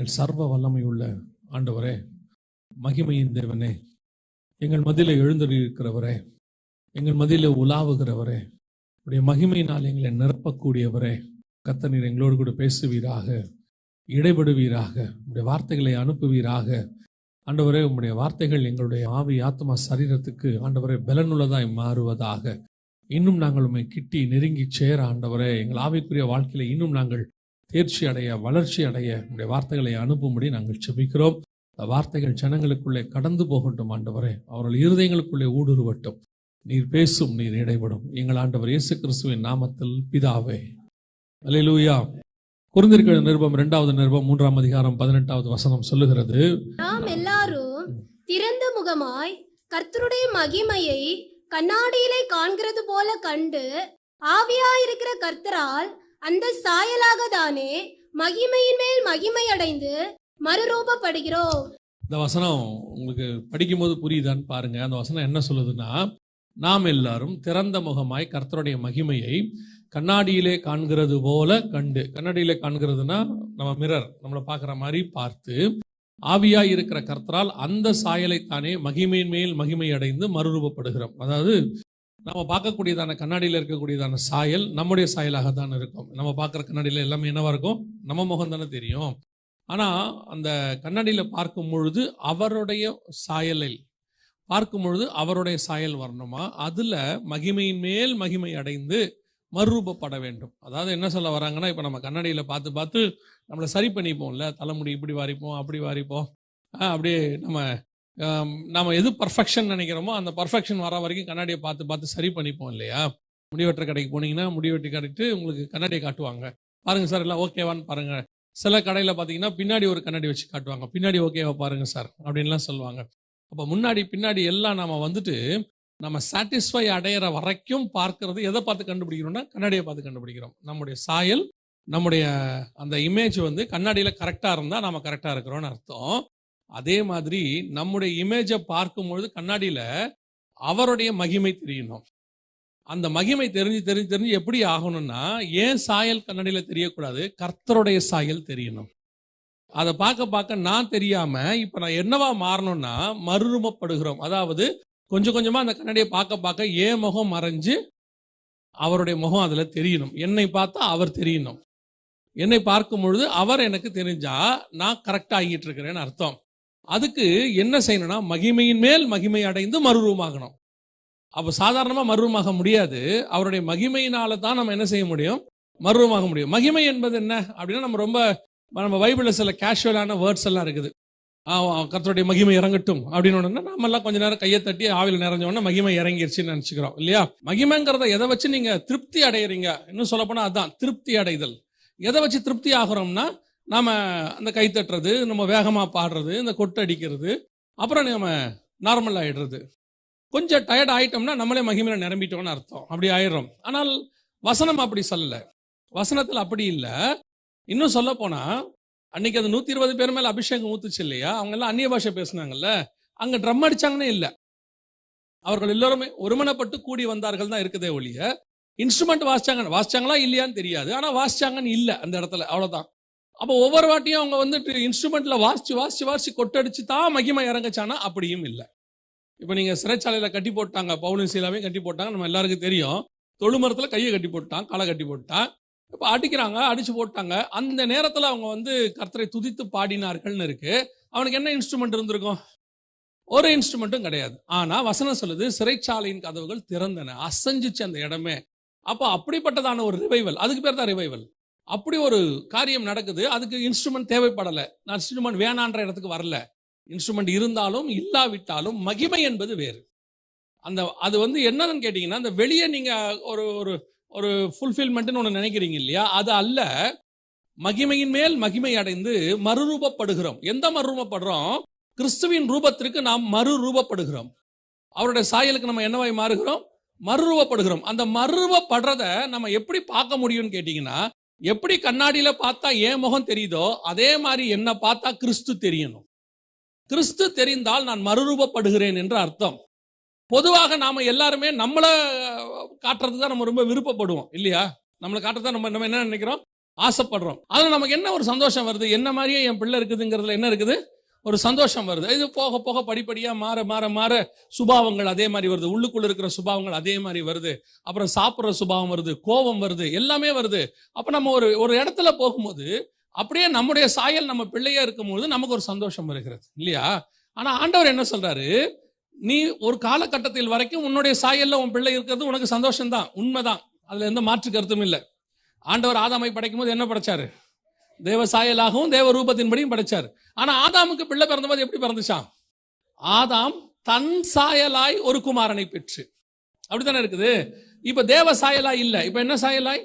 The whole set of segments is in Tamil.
எங்கள் சர்வ வல்லமையுள்ள ஆண்டவரே, மகிமையின் தேவனே, எங்கள் மத்தியிலே எழுந்தருளியிருக்கிறவரே, எங்கள் மத்தியிலே உலாவுகிறவரே, உடைய மகிமையினால் எங்களை நிரப்பக்கூடியவரே, கர்த்தர் நீர் எங்களோடு கூட பேசுவீராக, இடைபடுவீராக, உடைய வார்த்தைகளை அனுப்புவீராக. ஆண்டவரே, உம்முடைய வார்த்தைகள் எங்களுடைய ஆவி ஆத்மா சரீரத்துக்கு ஆண்டவரே பலனுள்ளதாய் மாறுவதாக. இன்னும் நாங்கள் உம்மை கிட்டி நெருங்கி சேர ஆண்டவரே, எங்கள் ஆவிக்குரிய வாழ்க்கையில இன்னும் நாங்கள் தேர்ச்சி அடைய, வளர்ச்சி அடைய உடைய வார்த்தைகளை அனுப்பும்படி நாங்கள் செபிக்கிறோம். வார்த்தைகள் ஜனங்களுக்குள்ளே கடந்து போகட்டும் ஆண்டவரே, அவர்கள் இருதயங்களுக்குள்ளே ஊடுருவட்டும். நீர் பேசும், நீர் இடைபடும். எங்கள் ஆண்டவர் இயேசு கிறிஸ்துவின் நாமத்தில் பிதாவே, அல்லேலூயா. கொரிந்தியர் நிருபம் 2வது நிருபம் 3ஆம் அதிகாரம் 18வது வசனம் சொல்லுகிறது, நாம் எல்லாரும் திறந்த முகமாய் கர்த்தருடைய மகிமையை கண்ணாடியிலே காண்கிறது போல கண்டு ஆவியாயிருக்கிற கர்த்தரால் அந்த சாயலாக தானே மகிமையின் மேல் மகிமை அடைந்து மறுரூபப்படுகிறோம். இந்த வசனம் உங்களுக்கு படிக்கும் போது புரியுதான்னு பாருங்க. அந்த வசனம் என்ன சொல்லுதுன்னா, நாம் எல்லாரும் திறந்த முகமாய் கர்த்தருடைய மகிமையை கண்ணாடியிலே காண்கிறது போல கண்டு. கண்ணாடியிலே காண்கிறதுனா நம்ம மிரர், நம்மளை பார்க்குற மாதிரி பார்த்து ஆவியாய் இருக்கிற கர்த்தரால் அந்த சாயலைத்தானே மகிமையின் மேல் மகிமை அடைந்து மறுரூபப்படுகிறோம். அதாவது நம்ம பார்க்கக்கூடியதான கண்ணாடியில் இருக்கக்கூடியதான சாயல் நம்முடைய சாயலாக தான் இருக்கும். நம்ம பார்க்குற கண்ணாடியில் எல்லாமே என்னவா இருக்கும்? நம்ம முகம் தானே தெரியும். ஆனால் அந்த கண்ணாடியில் பார்க்கும் பொழுது அவருடைய சாயலை பார்க்கும் பொழுது அவருடைய சாயல் வரணுமா, அதில் மகிமையின் மேல் மகிமை அடைந்து மறுரூபப்பட வேண்டும். அதாவது என்ன சொல்ல வராங்கன்னா, இப்போ நம்ம கண்ணாடியில் பார்த்து பார்த்து நம்மளை சரி பண்ணிப்போம்ல, தலைமுடி இப்படி வாரிப்போம், அப்படி வாரிப்போம், அப்படியே நம்ம எது பர்ஃபெக்ஷன் நினைக்கிறோமோ அந்த பர்ஃபெக்ஷன் வர வரைக்கும் கண்ணாடியை பார்த்து பார்த்து சரி பண்ணிப்போம் இல்லையா? முடிவெட்டுற கடைக்கு போனீங்கன்னா முடிவெட்டி கட்டிட்டு உங்களுக்கு கண்ணாடியை காட்டுவாங்க, பாருங்க சார் எல்லாம் ஓகேவான்னு பாருங்க. சில கடையில் பார்த்தீங்கன்னா பின்னாடி ஒரு கண்ணாடி வச்சு காட்டுவாங்க, பின்னாடி ஓகேவா பாருங்க சார் அப்படின்லாம் சொல்லுவாங்க. அப்போ முன்னாடி பின்னாடி எல்லாம் நம்ம சாட்டிஸ்ஃபை அடையிற வரைக்கும் பார்க்கறது எதை பார்த்து கண்டுபிடிக்கிறோம்னா கண்ணாடியை பார்த்து கண்டுபிடிக்கிறோம். நம்முடைய சாயல், நம்முடைய அந்த இமேஜ் கண்ணாடியில் கரெக்டாக இருந்தால் நம்ம கரெக்டாக இருக்கிறோம்னு அர்த்தம். அதே மாதிரி நம்முடைய இமேஜை பார்க்கும்பொழுது கண்ணாடியில் அவருடைய மகிமை தெரியணும். அந்த மகிமை தெரிஞ்சு எப்படி ஆகணும்னா, ஏன் சாயல் கண்ணாடியில் தெரியக்கூடாது, கர்த்தருடைய சாயல் தெரியணும். அதை பார்க்க நான் தெரியாம இப்போ நான் என்னவா மாறணும்னா மறுரூபப்படுகிறோம். அதாவது கொஞ்சம் கொஞ்சமாக அந்த கண்ணாடியை பார்க்க ஏன் முகம் மறைஞ்சு அவருடைய முகம் அதில் தெரியணும். என்னை பார்த்தா அவர் தெரியணும். என்னை பார்க்கும் பொழுது அவர் எனக்கு தெரிஞ்சா நான் கரெக்டாக ஆகிட்டு இருக்கிறேன்னு அர்த்தம். அதுக்கு என்ன செய்யணும்னா, மகிமையின் மேல் மகிமை அடைந்து மறுரூபமாகணும். அப்போ சாதாரணமாக மறுரூபமாக முடியாது. அவருடைய மகிமையினால தான் நம்ம என்ன செய்ய முடியும்? மறுரூபமாக முடியும். மகிமை என்பது என்ன அப்படின்னா, நம்ம பைபிளில் சில கேஷுவலான வேர்ட்ஸ் எல்லாம் இருக்குது. கர்த்தருடைய மகிமை இறங்கட்டும் அப்படின்னு நம்மெல்லாம் கொஞ்ச நேரம் கையை தட்டி ஆவியில் நிறைஞ்சோன்னா மகிமை இறங்கிருச்சுன்னு நினச்சிக்கிறோம் இல்லையா? மகிமைங்கிறத எதை வச்சு நீங்கள் திருப்தி அடைகிறீங்க? இன்னும் சொல்லப்போனால் அதுதான் திருப்தி அடைதல். எதை வச்சு திருப்தி ஆகிறோம்னா, நம்ம அந்த கை தட்டுறது, நம்ம வேகமாக பாடுறது, இந்த கொட்டடிக்கிறது, அப்புறம் நம்ம நார்மல் ஆகிடுறது. கொஞ்சம் டயர்ட் ஆகிட்டோம்னா நம்மளே மகிமையில் நிரம்பிட்டோம்னு அர்த்தம். அப்படி ஆயிடுறோம். ஆனால் வசனம் அப்படி சொல்லலை. வசனத்தில் அப்படி இல்லை. இன்னும் சொல்ல போனால், அன்னைக்கு அது 120 பேர் மேலே அபிஷேகம் ஊத்துச்சு இல்லையா? அவங்க எல்லாம் அந்நிய பாஷை பேசினாங்கல்ல, அங்கே ட்ரம் அடிச்சாங்கன்னே இல்லை. அவர்கள் எல்லோருமே ஒருமனப்பட்டு கூடி வந்தார்கள் தான் இருக்குதே ஒழிய, இன்ஸ்ட்ருமெண்ட் வாசிச்சாங்களா இல்லையான்னு தெரியாது. ஆனால் வாசிச்சாங்கன்னு இல்லை அந்த இடத்துல, அவ்வளோதான். அப்போ ஒவ்வொரு வாட்டியும் அவங்க இன்ஸ்ட்ருமெண்ட்ல வாசிச்சு கொட்டடிச்சு தான் மகிமை இறங்கச்சானா அப்படியும் இல்லை. இப்போ நீங்கள் சிறைச்சாலையில் கட்டி போட்டாங்க, பவுலும் சீலாவையும் கட்டி போட்டாங்க, நம்ம எல்லாருக்கும் தெரியும். தொழுமரத்தில் கையை கட்டி போட்டான், காலை கட்டி போட்டான். இப்போ அடிக்கிறாங்க, அடிச்சு போட்டாங்க. அந்த நேரத்தில் அவங்க கர்த்தரை துதித்து பாடினார்கள்னு இருக்கு. அவனுக்கு என்ன இன்ஸ்ட்ருமெண்ட் இருந்திருக்கும்? ஒரு இன்ஸ்ட்ருமெண்ட்டும் கிடையாது. ஆனால் வசனம் சொல்லுது, சிறைச்சாலையின் கதவுகள் திறந்தன, அசைஞ்சிச்சு அந்த இடமே. அப்போ அப்படிப்பட்டதான ஒரு ரிவைவல், அதுக்கு பேர் தான் ரிவைவல். அப்படி ஒரு காரியம் நடக்குது. அதுக்கு இன்ஸ்ட்ருமெண்ட் தேவைப்படலை. நான் இன்ஸ்ட்ருமெண்ட் வேணான்ற இடத்துக்கு வரல. இன்ஸ்ட்ருமெண்ட் இருந்தாலும் இல்லாவிட்டாலும் மகிமை என்பது வேறு. அது என்னன்னு கேட்டீங்கன்னா, அந்த வெளியே நீங்க ஒரு ஃபுல்ஃபில்மெண்ட்னு ஒன்று நினைக்கிறீங்க இல்லையா? அது அல்ல. மகிமையின் மேல் மகிமை அடைந்து மறுரூபப்படுகிறோம். எந்த மறுரூபப்படுறோம்? கிறிஸ்துவின் ரூபத்திற்கு நாம் மறுரூபப்படுகிறோம். அவருடைய சாயலுக்கு நம்ம என்னவாய் மாறுகிறோம்? மறுரூபப்படுகிறோம். அந்த மறுரூபப்படுறத நம்ம எப்படி பார்க்க முடியும்னு கேட்டீங்கன்னா, எப்படி கண்ணாடியில பார்த்தா என் முகம் தெரியுதோ அதே மாதிரி என்ன பார்த்தா கிறிஸ்து தெரியணும். கிறிஸ்து தெரிந்தால் நான் மறுரூபப்படுகிறேன் என்று அர்த்தம். பொதுவாக நாம எல்லாருமே நம்மளை காட்டுறது தான் நம்ம ரொம்ப விருப்பப்படுவோம் இல்லையா? நம்மளை காட்டுறதா நம்ம என்ன நினைக்கிறோம்? ஆசைப்படுறோம். அதுல நமக்கு என்ன ஒரு சந்தோஷம் வருது, என்ன மாதிரியே என் பிள்ளை இருக்குதுங்கிறதுல என்ன இருக்குது, ஒரு சந்தோஷம் வருது. இது போக போக படிப்படியா மாற மாற மாற சுபாவங்கள் அதே மாதிரி வருது, உள்ளுக்குள்ள இருக்கிற சுபாவங்கள் அதே மாதிரி வருது, அப்புறம் சாப்பிட்ற சுபாவம் வருது, கோபம் வருது, எல்லாமே வருது. அப்ப நம்ம ஒரு இடத்துல போகும்போது அப்படியே நம்முடைய சாயல் நம்ம பிள்ளையா இருக்கும்போது நமக்கு ஒரு சந்தோஷம் வருகிறது இல்லையா? ஆனா ஆண்டவர் என்ன சொல்றாரு, நீ ஒரு காலகட்டத்தில் வரைக்கும் உன்னுடைய சாயல்ல உன் பிள்ளை இருக்கிறது உனக்கு சந்தோஷம் தான், உண்மைதான், அதுல எந்த மாற்று கருத்தும் இல்லை. ஆண்டவர் ஆதாமை படைக்கும் போது என்ன படைச்சாரு, தேவ சாயலாகவும் தேவ ரூபத்தின்படியும் படைச்சார். ஆனா ஆதாமுக்கு பிள்ளை பிறந்தபோது எப்படி பிறந்துச்சான், ஆதாம் தன் சாயலாய் ஒரு குமாரனை பெற்று, அப்படித்தானே இருக்குது. இப்ப தேவ சாயலாய் இல்ல, இப்ப என்ன சாயலாய்,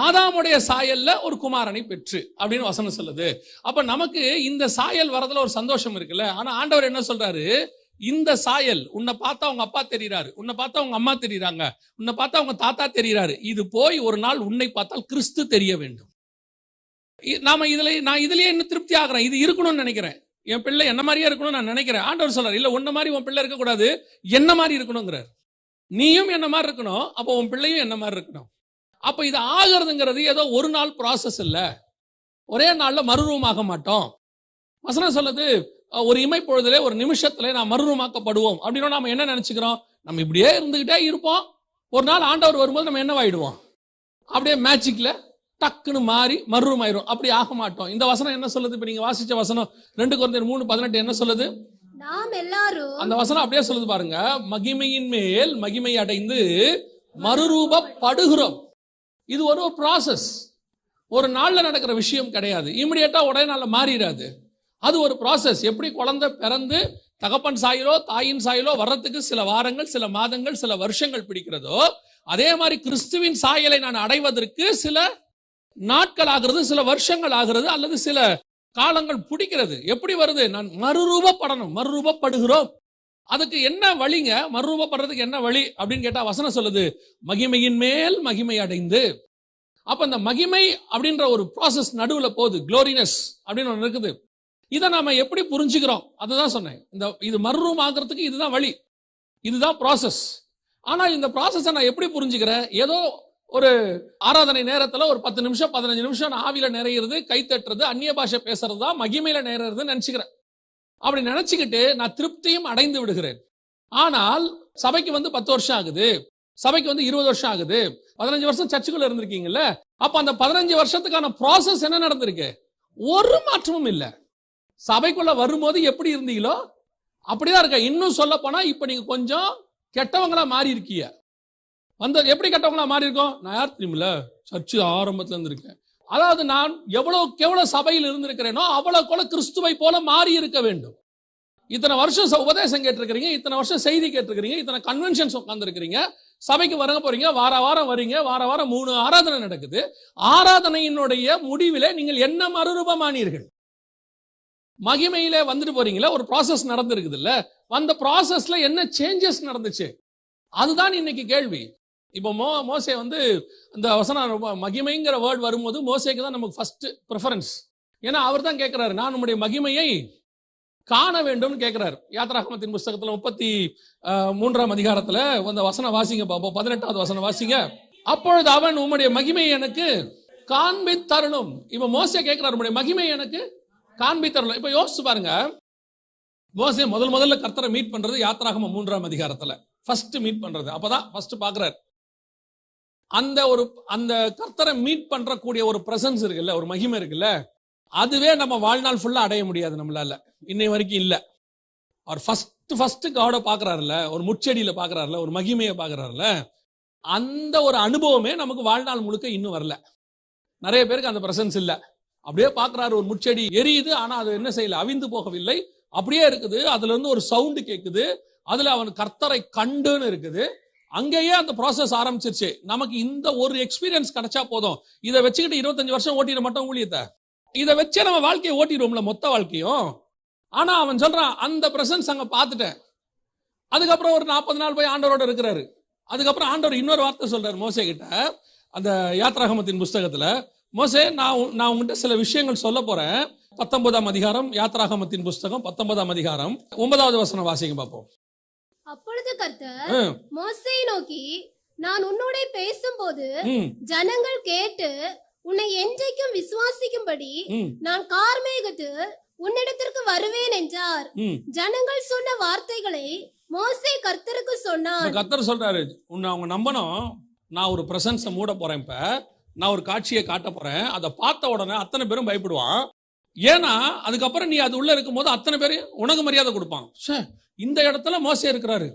ஆதாமுடைய சாயல்ல ஒரு குமாரனை பெற்று அப்படின்னு வசனம் சொல்லுது. அப்ப நமக்கு இந்த சாயல் வரதுல ஒரு சந்தோஷம் இருக்குல்ல. ஆனா ஆண்டவர் என்ன சொல்றாரு, இந்த சாயல், உன்னை பார்த்தா உங்க அப்பா தெரிகிறாரு, உன்னை பார்த்தா உங்க அம்மா தெரியுறாங்க, உன்னை பார்த்தா உங்க தாத்தா தெரிகிறாரு, இது போய் ஒரு நாள் உன்னை பார்த்தால் கிறிஸ்து தெரிய வேண்டும். நான் இதுலயே இன்னும் திருப்தி ஆகிறேன், இது இருக்கணும்னு நினைக்கிறேன், என் பிள்ளை என்ன மாதிரியே இருக்கணும்னு நான் நினைக்கிறேன். ஆண்டவர் சொல்றாரு, இல்ல உன்ன மாதிரி உன் பிள்ளை இருக்கக்கூடாது, என்ன மாதிரி இருக்கணுங்கிறார். நீயும் என்ன மாதிரி இருக்கணும், அப்போ உன் பிள்ளையும் என்ன மாதிரி இருக்கணும். அப்ப இது ஆகிறதுங்கிறது ஏதோ ஒரு நாள் ப்ராசஸ் இல்ல, ஒரே நாள்ல மறுரூபமாக மாட்டோம். வசனம் சொல்லுது, ஒரு இமைப்பொழுதிலே ஒரு நிமிஷத்துல நான் மறுரூபமாக்கப்படுவோம் அப்படின்னு நாம என்ன நினைச்சுக்கிறோம், நம்ம இப்படியே இருந்துகிட்டே இருப்போம், ஒரு நாள் ஆண்டவர் வரும்போது நம்ம என்னவாயிடுவோம், அப்படியே மேஜிக்ல டக்குன்னு மாறி மறுரூபம் ஆயிரும். அப்படி ஆக மாட்டோம். இந்த வசனம் என்ன சொல்லுது, இப்ப நீங்க வாசிச்ச வசனம் 2 கொரிந்தியர் 3:18 என்ன சொல்லுது, நாம் எல்லாரும், அந்த வசனம் அப்படியே சொல்லுது பாருங்க, மகிமையின் மேல் மகிமை அடைந்து மறுரூபப்படுகிறோம். இது ஒரு ப்ராசஸ், ஒரு நாள்ல நடக்கிற விஷயம் கிடையாது, இமிடியேட்டா ஒரே நாள்ல மாறிடாது. அது ஒரு ப்ராசஸ். எப்படி குழந்தை பிறந்து தகப்பன் சாயலோ தாயின் சாயலோ வர்றதுக்கு சில வாரங்கள், சில மாதங்கள், சில வருஷங்கள் பிடிக்கிறதோ, அதே மாதிரி கிறிஸ்துவின் சாயலை நான் அடைவதற்கு சில நாட்கள் ஆகிறது, சில வருஷங்கள் ஆகிறது, அல்லது சில காலங்கள் பிடிக்கிறது. எப்படி வருது, நான் மறுரூபப்படணும், மறுரூபப்படுகிறோம். அதுக்கு என்ன வழிங்க, மறுரூபப்படுறதுக்கு என்ன வழி அப்படின்னு கேட்டா வசனம் சொல்லுது, மகிமையின் மேல் மகிமை அடைந்து. அப்ப இந்த மகிமை அப்படின்ற ஒரு ப்ராசஸ் நடுவுல போகுது, குளோரினஸ் அப்படின்னு ஒன்று இருக்குது. இதை நாம எப்படி புரிஞ்சுக்கிறோம், அதுதான் சொன்னேன். இது மறுரூபம் ஆகிறதுக்கு இதுதான் வழி, இதுதான் ப்ராசஸ். ஆனா இந்த ப்ராசஸை நான் எப்படி புரிஞ்சுக்கிறேன், ஏதோ ஒரு ஆராதனை நேரத்துல ஒரு 10 நிமிஷம் 15 நிமிஷம் நான் ஆவியில நிறையிறது, கை தட்டுறது, அந்நிய பாஷை பேசுறது தான் மகிமையில நிறையிறதுன்னு நினைச்சுக்கிறேன். அப்படி நினைச்சுக்கிட்டு நான் திருப்தியும் அடைந்து விடுகிறேன். ஆனால் சபைக்கு 10 வருஷம் ஆகுது, சபைக்கு 20 வருஷம் ஆகுது, 15 வருஷம் சர்ச்சுக்குள்ள இருந்திருக்கீங்கல்ல, அப்ப அந்த 15 வருஷத்துக்கான ப்ராசஸ் என்ன நடந்திருக்கு, ஒரு மாற்றமும் இல்ல. சபைக்குள்ள வரும்போது எப்படி இருந்தீங்களோ அப்படிதான் இருக்க. இன்னும் சொல்ல போனா இப்ப நீங்க கொஞ்சம் கெட்டவங்களா மாறி இருக்கீங்க. எப்படி கெட்டவங்களா மாறி இருக்கோம், நான் யார் தெரியுமில்ல, சர்ச்சு ஆரம்பத்துல இருந்திருக்கேன். அதாவது நான் எவ்வளவு சபையில் இருந்திருக்கிறேனோ அவ்வளவு கிறிஸ்துவை போல மாறி இருக்க வேண்டும். இத்தனை வருஷம் உபதேசம் கேட்டிருக்கிறீங்க, இத்தனை வருஷம் செய்தி கேட்டிருக்கிறீங்க, இத்தனை கன்வென்ஷன்ஸ் உட்கார்ந்து இருக்கிறீங்க, சபைக்கு வர போறீங்க, வார வாரம் வரீங்க, வார வாரம் 3 ஆராதனை நடக்குது. ஆராதனையினுடைய முடிவிலே நீங்கள் என்ன மறுரூபமானீர்கள், மகிமையிலே வந்துட்டு போறீங்களா, ஒரு ப்ராசஸ் நடந்திருக்குது இல்ல, அந்த ப்ராசஸ்ல என்ன சேஞ்சஸ் நடந்துச்சு, அதுதான் இன்னைக்கு கேள்வி. இப்போ மோசே இந்த வசனம் மகிமைங்கிற வேர்ட் வரும்போது மோசேக்கு தான் நமக்கு ஃபர்ஸ்ட் ப்ரிஃபரன்ஸ். ஏன்னா அவர் தான் கேட்கிறாரு, நான் உம்முடைய மகிமையை காண வேண்டும் கேட்கிறார். யாத்ராகமத்தின் புஸ்தகத்துல 33ஆம் அதிகாரத்துல அந்த வசனம் வாசிங்க பாப்போம், 18வது வசனம் வாசிங்க. அப்பொழுது அவன் உம்முடைய மகிமையை எனக்கு காண்பித்தருளும். இப்ப மோசே கேட்கிறார், உம்முடைய மகிமை எனக்கு காண்பித்தருளும். இப்ப யோசிச்சு பாருங்க, மோசே முதல்ல கர்த்தரை மீட் பண்றது யாத்ராகமம் 3ஆம் அதிகாரத்துல ஃபர்ஸ்ட் மீட் பண்றது, அப்பதான் ஃபர்ஸ்ட் பாக்குறாரு. அந்த கர்த்தரை மீட் பண்றக்கூடிய ஒரு பிரசன்ஸ் இருக்குல்ல, ஒரு மகிமை இருக்குல்ல, அதுவே நம்ம வாழ்நாள் ஃபுல்லா அடைய முடியாது நம்மளால, இன்னை வரைக்கும் இல்ல. அவர் ஃபர்ஸ்ட் காட பாக்குறாருல, ஒரு முச்செடியில பாக்குறாருல, ஒரு மகிமையை பாக்குறாருல, அந்த ஒரு அனுபவமே நமக்கு வாழ்நாள் முழுக்க இன்னும் வரல. நிறைய பேருக்கு அந்த பிரசன்ஸ் இல்ல. அப்படியே பாக்குறாரு, ஒரு முச்செடி எரியுது, ஆனா அது என்ன செய்யல, அவிந்து போகவில்லை, அப்படியே இருக்குது. அதுல இருந்து ஒரு சவுண்டு கேட்குது, அதுல அவன் கர்த்தரை கண்டுன்னு இருக்குது. அங்கேயே அந்த ப்ராசஸ் ஆரம்பிச்சிருச்சு. நமக்கு இந்த ஒரு எக்ஸ்பீரியன்ஸ் கிடைச்சா போதும், இதை வச்சுக்கிட்டு 25 வருஷம் ஓட்டிட மாட்டோம் ஊழியத்தை, இதை வச்சே நம்ம வாழ்க்கையை ஓட்டிடுவோம்ல, மொத்த வாழ்க்கையும். ஆனா அவன் சொல்றான், அந்த பிரசன்ஸ் அங்க பார்த்துட்டேன். அதுக்கப்புறம் ஒரு 40 நாள் போய் ஆண்டவரோட இருக்கிறாரு. அதுக்கப்புறம் ஆண்டவர் இன்னொரு வார்த்தை சொல்றாரு மோசே கிட்ட, அந்த யாத்ராகமத்தின் புஸ்தகத்துல, மோசே நான் உங்ககிட்ட சில விஷயங்கள் சொல்ல போறேன். 19ஆம் அதிகாரம், யாத்ராகமத்தின் புஸ்தகம் 19ஆம் அதிகாரம் 9வது வசனம் வாசிங்க பார்ப்போம். அப்பொழுது கர்த்தர் மோசேயை நோக்கி, நான் உன்னோட பேசும்போது ஜனங்கள் கேட்டு உன்னை என்றைக்கும் விசுவாசிக்கும்படி ம், நான் கார்மேகத்தில் உன்னிடத்திற்கு வருவேன் என்றார். ம். ஜனங்கள் சொன்ன வார்த்தைகளை மோசே கர்த்தருக்கு இப்ப சொன்னான். கர்த்தர் சொல்றாரு, உன்னை அவங்க நம்பணும். நான் ஒரு பிரசன்ஸை மூட போறேன். இப்ப நான் ஒரு காட்சியை காட்ட போறேன். அதை பார்த்த உடனே அத்தனை பேரும் பயப்படுவான். ஏன்னா அதுக்கப்புறம் நீ அது உள்ள இருக்கும் போது அத்தனை பேர் உனக்கு மரியாதை கொடுப்பான். ச்சே, இந்த இடத்துல மோசே இருக்கிறாரு.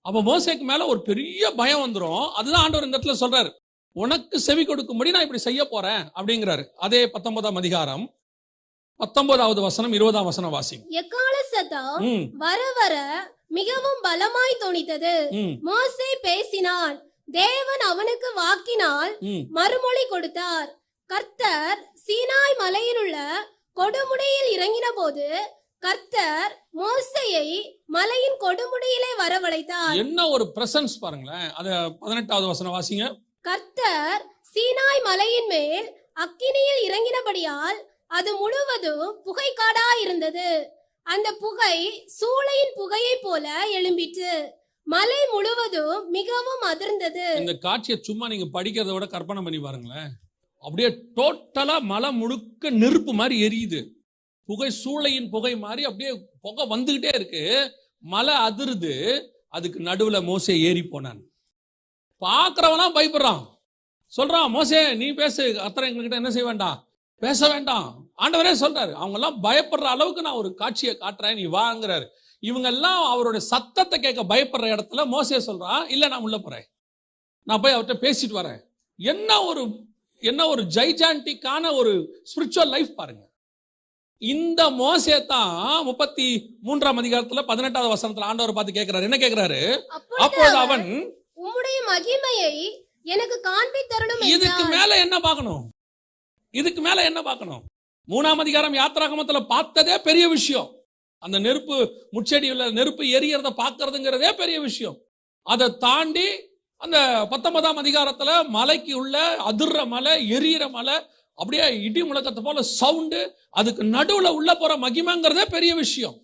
அப்ப மோசேக்கு மேல ஒரு பெரிய பயம் வந்துரும். அதுதான் ஆண்டவர் இந்த இடத்துல சொல்றாரு, உனக்கு செவி கொடுக்கும்படி நான் இப்படி செய்ய போறேன் அப்படிங்கிறாரு. அதே 19ஆம் அதிகாரம் 19வது வசனம் 20ஆம் வசனம் வாசி. எக்கால சத்தம் ம், வர வர மிகவும் பலமாய் தொனித்தது. ம், மோசே பேசினான். தேவன் அவனுக்கு வாக்கினால் ம். மறுமொழி கொடுத்தார். கர்த்தர் சீனாய் மலையிலுள்ள கொடுமுடியில் இறங்கின போது கர்த்தர் மோசேயை மலையின் கொடுமுடியிலே வரவழைத்தார். என்ன ஒரு பிரசன்ஸ் பாருங்களேன். அத 18வது வசனம் வாசிங்க. கர்த்தர் சீனாய் மலையின் மேல் அக்கினியில் இறங்கினபடியால் அது முழுவதும் புகைக்காடா இருந்தது. அந்த புகை சூளையின் புகையை போல எழும்பிற்று. மலை முழுவதும் மிகவும் அதிர்ந்தது. இந்த காட்சியை சும்மா நீங்க படிக்கிறத விட கற்பனை பண்ணி பாருங்களேன். அப்படியே டோட்டலா மலை முழுக்க நெருப்பு மாதிரி எரியுது. புகை சூளையின் புகை மாதிரி அப்படியே புகை வந்துகிட்டே இருக்கு. மலை அதிருது. அதுக்கு நடுவுல மோசே ஏறி போனான். பாக்குறவனா பயப்படுறான். சொல்றான், மோசே நீ பேசு, அத்தனை எங்ககிட்ட என்ன செய்ய வேண்டாம், பேச வேண்டாம். ஆண்டவரே சொல்றாரு, அவங்க எல்லாம் பயப்படுற அளவுக்கு நான் ஒரு காட்சியை காட்டுறேன், நீ வாங்கிறாரு. இவங்க எல்லாம் அவருடைய சத்தத்தை கேட்க பயப்படுற இடத்துல மோசே சொல்றான், இல்ல நான் உள்ள போறேன், நான் போய் அவர்கிட்ட பேசிட்டு வரேன். என்ன ஒரு ஜைஜாண்டிக்கான ஒரு ஸ்பிரிச்சுவல் லைஃப் பாருங்க. இந்த மோசே தான் 33ஆம் அதிகாரத்துல 18வது வசனத்துல ஆண்டவர் பார்த்து கேட்கிறாரு. என்ன கேட்கிறாரு? அப்பொழுது அவன் உம்முடைய மகிமையை எனக்கு காண்பித்தருளும் இதுக்கு என்றார். மேல என்ன பார்க்கணும்? இதுக்கு மேல என்ன பார்க்கணும்? 3ஆம் அதிகாரம் யாத்திராகமத்துல பார்த்ததே பெரிய விஷயம். அந்த நெருப்பு முச்செடியுள்ள நெருப்பு எரியறத பார்க்கறதுங்கிறதே பெரிய விஷயம். அதை தாண்டி அந்த 19ஆம் அதிகாரத்துல மலைக்கு உள்ள அதிர்ற மலை, எரியற மலை, அப்படியே இடி முழக்கத்தை போல சவுண்டு, அதுக்கு நடுவுல உள்ள போற மகிமைங்கிறதே பெரிய விஷயம்.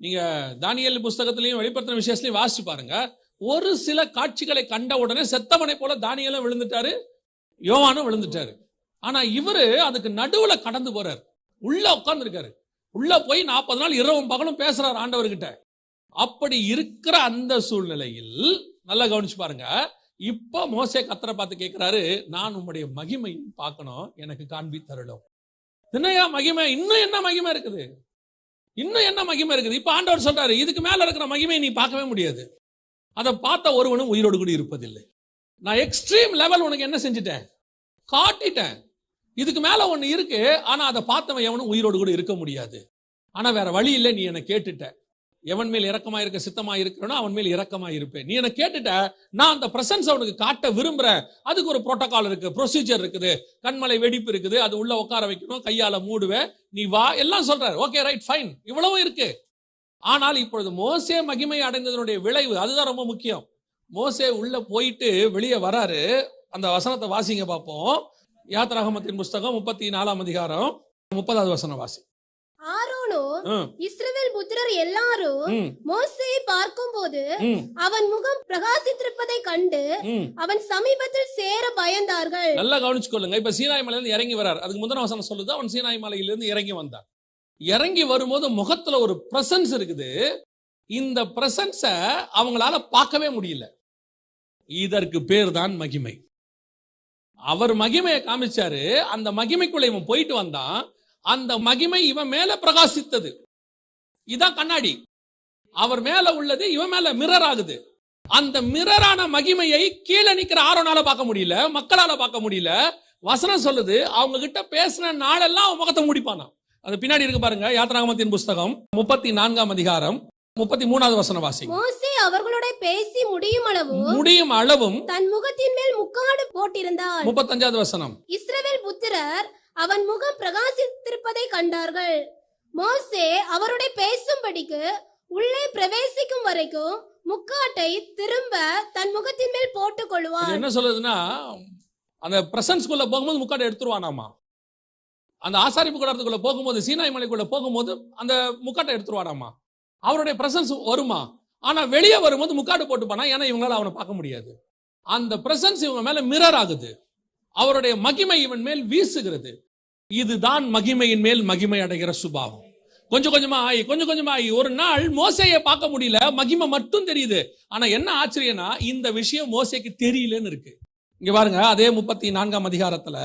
நீங்க தானியேல் புஸ்தகத்திலையும் வெளிப்படுத்தின விசேஷத்திலையும் வாசிச்சு பாருங்க. ஒரு சில காட்சிகளை கண்ட உடனே செத்தவனை போல தானியேலும் விழுந்துட்டாரு, யோவானும் விழுந்துட்டாரு. ஆனா இவரு அதுக்கு நடுவுல கடந்து போறாரு. உள்ள உட்கார்ந்து இருக்காரு. உள்ள போய் 40 நாள் இரவும் பகலும் பேசுறாரு ஆண்டவர்கிட்ட. அப்படி இருக்கிற அந்த சூழ்நிலையில் நல்லா கவனிச்சு பாருங்க. இப்ப மோசே கர்த்தரை பார்த்து கேட்கிறாரு, நான் உம்முடைய மகிமை பார்க்கணும், எனக்கு காண்பி தருளும். என்னையா மகிமை? இன்னும் என்ன மகிமை இருக்குது? இன்னும் என்ன மகிமை இருக்குது? இப்ப ஆண்டவர் சொல்றாரு, இதுக்கு மேல இருக்கிற மகிமையை நீ பார்க்கவே முடியாது. அதை பார்த்த ஒருவனும் உயிரோடு கூட இருப்பதில்லை. நான் எக்ஸ்ட்ரீம் லெவல் உனக்கு என்ன செஞ்சுட்டேன், காட்டிட்டேன். இதுக்கு மேல ஒண்ணு இருக்கு, ஆனா அதை பார்த்தவன் எவனும் உயிரோடு கூட இருக்க முடியாது. ஆனா வேற வழி இல்லை, நீ என்னை கேட்டுட்ட. எவன் மேல் இரக்கமா இருக்க சித்தமா இருக்கிறனோ அவன் மேல் இரக்கமா இருப்பேன். நீ என்ன கேட்டுட்ட, நான் அந்த பிரசன்ஸ் அவனுக்கு காட்ட விரும்புறேன். அதுக்கு ஒரு புரோட்டோகால் இருக்கு, ப்ரொசீஜர் இருக்குது, கண்மலை வெடிப்பு இருக்குது, அது உள்ள உட்கார வைக்கணும், கையால மூடுவேன், நீ வா, எல்லாம் சொல்றாரு. ஓகே, ரைட், ஃபைன், இவ்வளவும் இருக்கு. ஆனால் இப்பொழுது மோசே மகிமை அடைந்ததனுடைய விளைவு அதுதான் ரொம்ப முக்கியம். மோசே உள்ள போயிட்டு வெளியே வராரு. அந்த வசனத்தை வாசிங்க பார்ப்போம். யாத்திராகமத்தின் புஸ்தகம் 34ஆம் அதிகாரம் 30வது வசனம் வாசி. ஆரோனும் இஸ்ரவேல் புத்திரர் எல்லாரும் மோசேயை பார்க்கும்போது அவன் முகம் பிரகாசித்திருப்பதை கண்டு அவன் சமீபத்தில் சேர பயந்தார்கள். நல்லா கவனிச்சுக்கொள்ளுங்க. இப்ப சீனாய் மலையிலிருந்து இறங்கி வரார். அதுக்கு முந்தின வசனம் சொல்லுது, அவன் சீனாய் மலையிலிருந்து இறங்கி வந்தார். இறங்கி வரும்போது முகத்துல ஒரு பிரசன்ஸ் இருக்குது. இந்த பிரசன்ஸ அவங்களால பார்க்கவே முடியல. இதற்கு பேர் தான் மகிமை. அவர் மகிமையை காமிச்சாரு. அந்த மகிமைக்குள்ள இவன் போயிட்டு வந்தான். அந்த மகிமை இவன் மேல பிரகாசித்தது. இதான் கண்ணாடி. அவர் மேல உள்ளது இவன் மேல மிரர் ஆகுது. அந்த மிரரான மகிமையை கீழே நிக்கிற ஆரோனால பார்க்க முடியல, மக்களால பார்க்க முடியல. வசனம் சொல்லுது, அவங்க கிட்ட பேசின நாளெல்லாம் அவன் முகத்தை முடிப்பானா. அது பின்னாடி இருக்கு பாருங்க. யாத்திராகமத்தின் புஸ்தகம் 34ஆம் அதிகாரம் 33வது வசனம் வாசி. மோசே அவர்களோட பேசி முடியும் அளவும் தன் முகத்தின் மேல் முக்காடு போட்டிருந்தான். 35வது வசனம். இஸ்ரவேல் புத்திரர் அவன் முகம் பிரகாசித்திருப்பதை கண்டார்கள். மோசே அவரோட பேசும்படிக்கு உள்ளே பிரவேசிக்கும் வரைக்கும் முக்காட்டை திரும்ப தன் முகத்தின் மேல் போட்டுக் கொள்வான். என்ன சொல்லுதுன்னா, அந்த பிரசன்ஸ்குள்ள போகும்போது முக்காட்டை எடுத்துருவானாமா. அந்த ஆசாரிப்பு கூடாரத்துக்குள்ள போகும்போது, சீனாய் மலைக்குள்ள போகும்போது அந்த முக்காட்டை எடுத்துருவானாமா. அவருடைய பிரசன்ஸ் வருமா. ஆனா வெளியே வரும்போது முக்காடு போட்டுப்பானா. ஏன்னா இவங்களால அவனை பார்க்க முடியாது. அந்த பிரசன்ஸ் இவங்க மேல மிரர் ஆகுது. அவருடைய மகிமை இவன் மேல் வீசுகிறது. இதுதான் மகிமையின் மேல் மகிமை அடைகிற சுபாவம். கொஞ்சம் கொஞ்சமா ஆகி ஒரு நாள் மோசேயை பார்க்க முடியல, மகிமை மட்டும் தெரியுது. ஆனா என்ன ஆச்சரியம்னா, இந்த விஷயம் மோசேக்கு தெரியலன்னு இருக்கு. இங்க பாருங்க, அதே 34ஆம் அதிகாரத்துல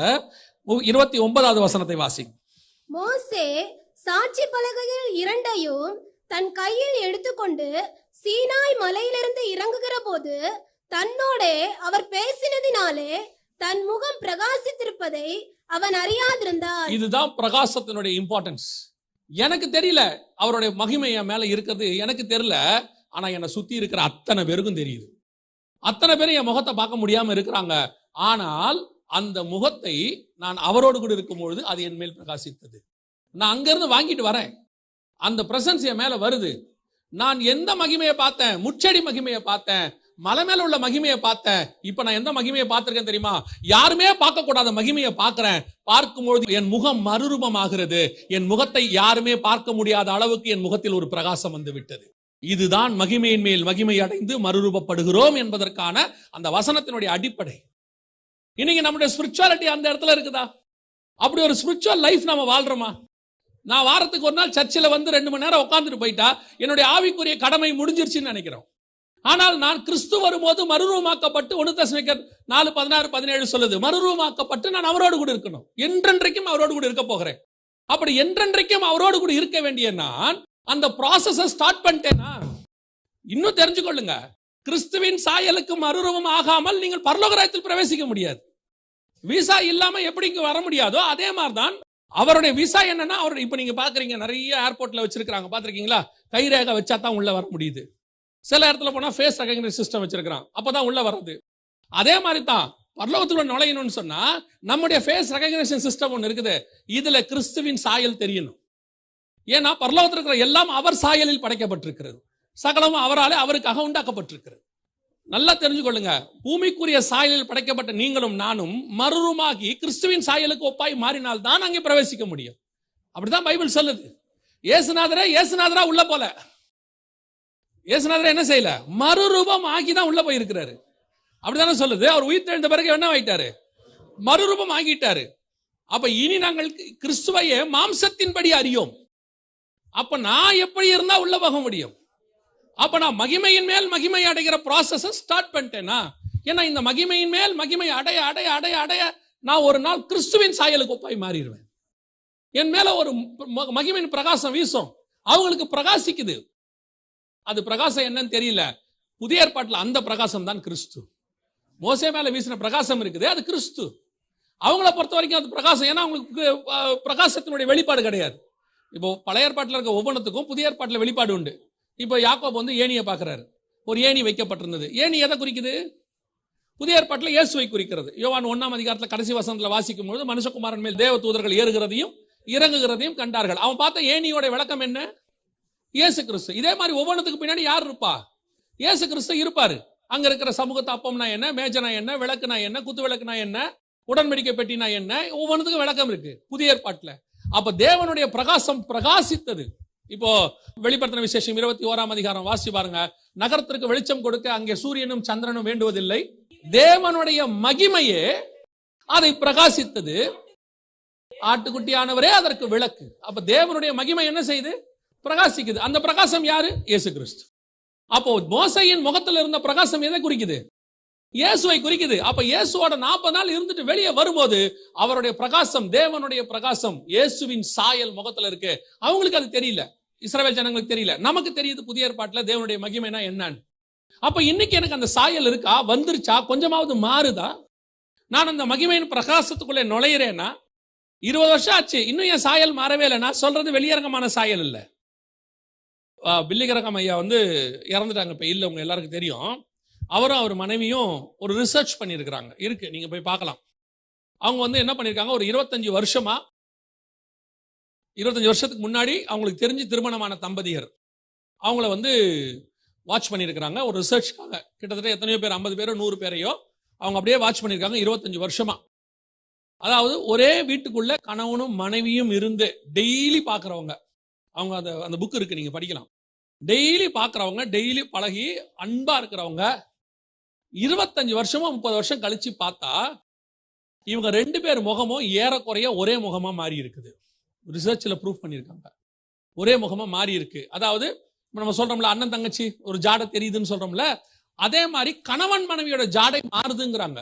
29வது வசனத்தை வாசிங்க. மோசே சாட்சி பலகைகள் இரண்டையும் தன் கையில் எடுத்துக்கொண்டு சீனாய் மலையிலிருந்து இறங்குகிற போது தன்னோட அவர் பேசினதினாலே தன் முகம் பிரகாசித்திருப்பதை அவன் அறியாதிருந்தான். இதுதான் பிரகாசத்தினுடைய இம்பார்ட்டன்ஸ். எனக்கு தெரியல, அவருடைய மகிமை என் மேல இருக்கிறது எனக்கு தெரியல. ஆனா என்னை சுத்தி இருக்கிற அத்தனை பேருக்கும் தெரியுது. அத்தனை பேரும் என் முகத்தை பார்க்க முடியாம இருக்கிறாங்க. ஆனால் அந்த முகத்தை நான் அவரோடு கூட இருக்கும் பொழுது அது என் மேல் பிரகாசித்தது. நான் அங்கிருந்து வாங்கிட்டு வரேன், அந்த பிரசன்ஸ் என் மேல வருது. நான் எந்த மகிமையை பார்த்தேன்? முச்செடி மகிமையை பார்த்தேன், மலை மேல உள்ள மகிமையை பார்த்தேன். இப்ப நான் எந்த மகிமையை பார்த்திருக்கேன் தெரியுமா? யாருமே பார்க்க கூடாத மகிமையை பார்க்கிறேன். பார்க்கும்பொழுது என் முகம் மறுரூபமாகிறது. என் முகத்தை யாருமே பார்க்க முடியாத அளவுக்கு என் முகத்தில் ஒரு பிரகாசம் வந்து விட்டது. இதுதான் மகிமையின் மேல் மகிமை அடைந்து மறுரூபப்படுகிறோம் என்பதற்கான அந்த வசனத்தினுடைய அடிப்படை. இன்னைக்கு நம்முடைய ஸ்பிரிச்சுவாலிட்டி அந்த இடத்துல இருக்குதா? அப்படி ஒரு ஸ்பிரிச்சுவல் லைஃப் நாம வாழ்றோமா? நான் வாரத்துக்கு ஒரு நாள் சர்ச்சில் வந்து 2 மணி நேரம் உட்காந்துட்டு போயிட்டா என்னுடைய ஆவிக்குரிய கடமை முடிஞ்சிருச்சுன்னு நினைக்கிறோம். ஆனால் நான் கிறிஸ்து வரும்போது மறுரூபமாக்கப்பட்டு 1 தெசலோனிக்கர் 4:16-17 சொல்லுது, மறுரூபமாக்கப்பட்டு நான் அவரோடு கூட இருக்கணும். என்றென்றைக்கும் அவரோடு கூட இருக்க போகிறேன். அப்படி என்றென்றைக்கும் அவரோடு கூட இருக்க வேண்டிய நான் அந்த ப்ராசஸை ஸ்டார்ட் பண்ணிட்டேனா? இன்னும் தெரிஞ்சுக்கொள்ளுங்க, கிறிஸ்துவின் சாயலுக்கு மறுரூபம் ஆகாமல் நீங்கள் பரலோக ராஜ்யத்தில் பிரவேசிக்க முடியாது. விசா இல்லாம எப்படி இங்க வர முடியாதோ அதே மாதிரிதான் அவருடைய விசா என்னன்னா, அவர் இப்ப நீங்க பாக்குறீங்க நிறைய ஏர்போர்ட்ல வச்சிருக்காங்க, பாத்திருக்கீங்களா? கைரேகை வச்சா தான் உள்ள வர முடியுது. சில இடத்துல போனா ஃபேஸ் ரெகக்னிஷன் சிஸ்டம் வச்சிருக்கான், அப்பதான் உள்ள வர்றது. அதே மாதிரி தான் பரலோகத்துக்குள்ள நுழையணும்னு சொன்னா நம்முடைய ஃபேஸ் ரெகக்னிஷன் சிஸ்டம் ஒன்று இருக்குது. இதுல கிறிஸ்துவின் சாயல் தெரியணும். ஏன்னா பரலோகத்தில் இருக்கிற எல்லாம் அவர் சாயலில் படைக்கப்பட்டிருக்கிறது. சகலமும் அவராலே அவருக்காக உண்டாக்கப்பட்டிருக்கிறது. நல்லா தெரிஞ்சுக்கொள்ளுங்க, பூமிக்குரிய சாயலில் படைக்கப்பட்ட நீங்களும் நானும் மறுரூபமாகி கிறிஸ்துவின் சாயலுக்கு ஒப்பாய் மாறினால் தான் அங்கே பிரவேசிக்க முடியும். அப்படிதான் பைபிள் சொல்லுது. இயேசுநாதரா உள்ள போல, இயேசுநாதரா என்ன செய்யல? மறுரூபம் ஆகி தான் உள்ள போயிருக்கிறாரு. அப்படிதானே சொல்லுது. அவர் உயிர் தெழுந்த பிறகு என்ன ஆயிட்டாரு? மறுரூபம் ஆகிட்டாரு. அப்ப இனி நாங்கள் கிறிஸ்துவையே மாம்சத்தின்படி அறியோம். அப்ப நான் எப்படி இருந்தா உள்ள போக முடியும்? அப்ப நான் மகிமையின் மேல் மகிமை அடைகிற ப்ராசஸ் ஸ்டார்ட் பண்ணிட்டேனா? ஏன்னா இந்த மகிமையின் மேல் மகிமை அடைய அடைய அடைய அடைய நான் ஒரு நாள் கிறிஸ்துவின் சாயலுக்கு ஒப்பாய் மாறிடுவேன். என் மேல ஒரு மகிமையின் பிரகாசம் வீசும். அவங்களுக்கு பிரகாசிக்குது. அது பிரகாசம் என்னன்னு தெரியல. புதிய ஏற்பாட்டில் அந்த பிரகாசம் தான் கிறிஸ்து. மோசே மேல வீசின பிரகாசம் இருக்குது, அது கிறிஸ்து. அவங்கள பொறுத்த வரைக்கும் அது பிரகாசம். ஏன்னா அவங்களுக்கு பிரகாசத்தினுடைய வெளிப்பாடு கிடையாது. இப்போ பழைய ஏற்பாட்டில் இருக்க ஒவ்வொன்றுத்துக்கும் புதிய ஏற்பாட்டில் வெளிப்பாடு உண்டு. இப்போ யாக்கோபு வந்து ஏணியை பார்க்கிறாரு. ஒரு ஏணி வைக்கப்பட்டிருந்தது. ஏணி எதை குறிக்குது? புதிய ஏற்பாட்டில் இயேசுவை குறிக்கிறது. யோவான் 1ஆம் அதிகாரத்தில் கடைசி வசனத்தில் வாசிக்கும் பொழுது மனுஷகுமாரன் மேல் தேவ தூதர்கள் ஏறுகிறதையும் இறங்குகிறதையும் கண்டார்கள். அவன் பார்த்த ஏணியோட விளக்கம் என்ன? இயேசு கிறிஸ்து. இதே மாதிரி ஒவ்வொன்றுத்துக்கு பின்னாடி யார் இருப்பா? இயேசு கிறிஸ்து இருப்பாரு. அங்க இருக்கிற சமூகத்து அப்பம்னா என்ன, மேஜனா என்ன, விளக்குனா என்ன, குத்து விளக்குனா என்ன, உடன்படிக்கை பெட்டினா என்ன, ஒவ்வொன்றுத்துக்கும் விளக்கம் இருக்கு புதிய ஏற்பாட்டில். அப்ப தேவனுடைய பிரகாசம் பிரகாசித்தது. இப்போ வெளிப்படுத்தின விசேஷம் 21ஆம் அதிகாரம் வாசி பாருங்க. நகரத்திற்கு வெளிச்சம் கொடுக்க அங்கே சூரியனும் சந்திரனும் வேண்டுவதில்லை, தேவனுடைய மகிமையே அதை பிரகாசித்தது, ஆட்டுக்குட்டியானவரே அதற்கு விளக்கு. அப்ப தேவனுடைய மகிமை என்ன செய்து பிரகாசிக்குது. அந்த பிரகாசம் யாரு? இயேசு கிறிஸ்து. அப்போ மோசையின் முகத்தில் இருந்த பிரகாசம் எதை குறிக்குது? இயேசுவை குறிக்குது. அப்ப இயேசுவோட 40 நாள் இருந்துட்டு வெளியே வரும்போது அவருடைய பிரகாசம், தேவனுடைய பிரகாசம், இயேசுவின் சாயல் முகத்துல இருக்கு. அவங்களுக்கு அது தெரியல, இஸ்ரவேல் ஜனங்களுக்கு தெரியல. நமக்கு தெரியுது புதிய ஏற்பாட்டுல தேவனுடைய மகிமைனா என்னன்னு. அப்ப இன்னைக்கு எனக்கு அந்த சாயல் இருக்கா? வந்துருச்சா? கொஞ்சமாவது மாறுதா? நான் அந்த மகிமையின் பிரகாசத்துக்குள்ளே நுழையிறேன்னா? 20 வருஷம் ஆச்சு, இன்னும் என் சாயல் மாறவே இல்லை. நான் சொல்றது வெளியரங்கமான சாயல் இல்லை. பில்லிகரகம் ஐயா வந்து இறந்துட்டாங்க, இப்ப இல்ல, உங்க எல்லாருக்கும் தெரியும். அவரும் அவர் மனைவியும் ஒரு ரிசர்ச் பண்ணியிருக்கிறாங்க, இருக்கு, நீங்க போய் பார்க்கலாம். அவங்க வந்து என்ன பண்ணியிருக்காங்க, ஒரு 25 வருஷத்துக்கு முன்னாடி அவங்களுக்கு தெரிஞ்சு திருமணமான தம்பதியர் அவங்கள வந்து வாட்ச் பண்ணியிருக்கிறாங்க ஒரு ரிசர்ச்காக. கிட்டத்தட்ட எத்தனையோ பேர், 50 பேரோ 100 பேரையோ அவங்க அப்படியே வாட்ச் பண்ணியிருக்காங்க 25 வருஷமா. அதாவது ஒரே வீட்டுக்குள்ள கணவனும் மனைவியும் இருந்து டெய்லி பார்க்குறவங்க. அவங்க அந்த புக் இருக்கு, நீங்க படிக்கலாம். டெய்லி பார்க்குறவங்க, டெய்லி பழகி அன்பா இருக்கிறவங்க 25 வருஷமா 30 வருஷம் கழிச்சு பார்த்தா இவங்க 2 பேர் முகமும் ஏறக்குறைய ஒரே முகமா மாறி இருக்குது. ரிசர்ச்ல ப்ரூவ் பண்ணியிருக்காங்க. ஒரே முகமா மாறி இருக்கு. அதாவது நம்ம சொல்றோம்ல, அண்ணன் தங்கச்சி ஒரு ஜாடை தெரியுதுன்னு சொல்றோம்ல, அதே மாதிரி கணவன் மனைவியோட ஜாடை மாறுதுங்கிறாங்க.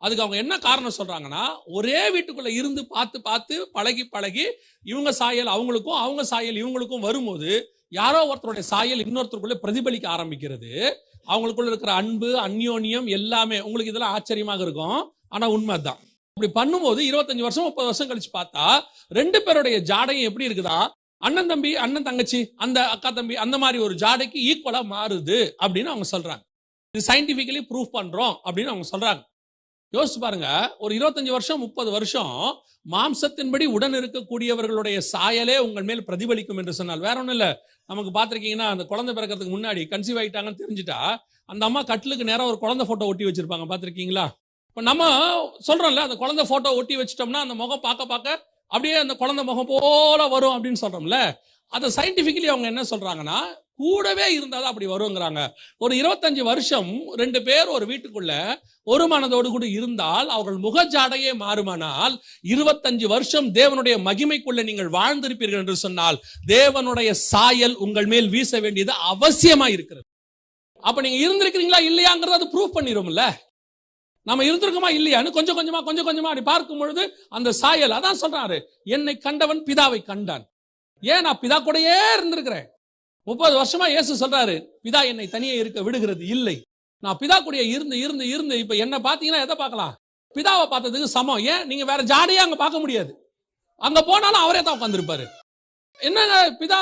அதுக்கு அவங்க என்ன காரணம் சொல்றாங்கன்னா, ஒரே வீட்டுக்குள்ள இருந்து பார்த்து பார்த்து பழகி பழகி இவங்க சாயல் அவங்களுக்கும் அவங்க சாயல் இவங்களுக்கும் வரும்போது யாரோ ஒருத்தருடைய சாயல் இன்னொருத்தருக்குள்ள பிரதிபலிக்க ஆரம்பிக்கிறது. அவங்களுக்குள்ள இருக்கிற அன்பு, அந்யோன்யம் எல்லாமே உங்களுக்கு இதெல்லாம் ஆச்சரியமாக இருக்கும். ஆனா உண்மைதான். அப்படி பண்ணும்போது 25 வருஷம் 30 வருஷம் கழிச்சு பார்த்தா 2 பேருடைய ஜாடையும் எப்படி இருக்குதா, அண்ணன் தம்பி அண்ணன் தங்கச்சி அந்த அக்கா தம்பி அந்த மாதிரி ஒரு ஜாடைக்கு ஈக்குவலா மாறுது அப்படின்னு அவங்க சொல்றாங்க. இது சயின்டிபிக்கலி ப்ரூவ் பண்றோம் அப்படின்னு அவங்க சொல்றாங்க. யோசிச்சு பாருங்க, ஒரு 25 வருஷம் 30 வருஷம் மாம்சத்தின்படி உடன் இருக்கக்கூடியவர்களுடைய சாயலே உங்கள் மேல் பிரதிபலிக்கும் என்று சொன்னால் வேற ஒண்ணும் இல்ல. நமக்கு பார்த்திருக்கீங்கன்னா, அந்த குழந்தை பிறக்கிறதுக்கு முன்னாடி கன்சீவ் ஆயிட்டாங்கன்னு தெரிஞ்சுட்டா அந்த அம்மா கட்டிலுக்கு நேரம் ஒரு குழந்தை போட்டோ ஒட்டி வச்சிருப்பாங்க, பார்த்திருக்கீங்களா? இப்ப நம்ம சொல்றோம்ல, அந்த குழந்தை போட்டோ ஒட்டி வச்சிட்டோம்னா அந்த முகம் பார்க்க பார்க்க அப்படியே அந்த குழந்தை முகம் போல வரும் அப்படின்னு சொல்றோம்ல. அதை சயின்டிபிக்கலி அவங்க என்ன சொல்றாங்கன்னா, கூடவே இருந்தாதான் அப்படி வருங்கிறாங்க. ஒரு 25 வருஷம் 2 பேர் ஒரு வீட்டுக்குள்ள ஒரு மனதோடு கூட இருந்தால் அவர்கள் முகஜாடையே மாறுமானால் 25 வருஷம் தேவனுடைய மகிமைக்குள்ள நீங்கள் வாழ்ந்திருப்பீர்கள் என்று சொன்னால் தேவனுடைய சாயல் உங்கள் மேல் வீச வேண்டியது அவசியமா இருக்கிறது. அப்ப நீங்க இருந்திருக்கிறீங்களா இல்லையாங்கிறத அது ப்ரூவ் பண்ணிரும்ல. நம்ம இருந்திருக்கோமா இல்லையான்னு கொஞ்சம் கொஞ்சமா அப்படி பார்க்கும் பொழுது அந்த சாயல், அதான் சொல்றாரு, என்னை கண்டவன் பிதாவை கண்டான். ஏன் நான் பிதா கூடயே இருந்திருக்கிறேன். 30 வருஷமா இயேசு சொல்றாரு, பிதா என்னை தனியே இருக்க விடுகிறது இல்லை. நான் பிதா கூடயே இருந்து இப்ப என்ன பாத்தீங்கன்னா எதை பார்க்கலாம்? பிதாவை பார்த்ததுக்கு சமம். ஏன் நீங்க வேற ஜாடையே அங்க பார்க்க முடியாது. அங்க போனாலும் அவரே தான் உட்கார்ந்திருப்பாரு. என்னங்க பிதா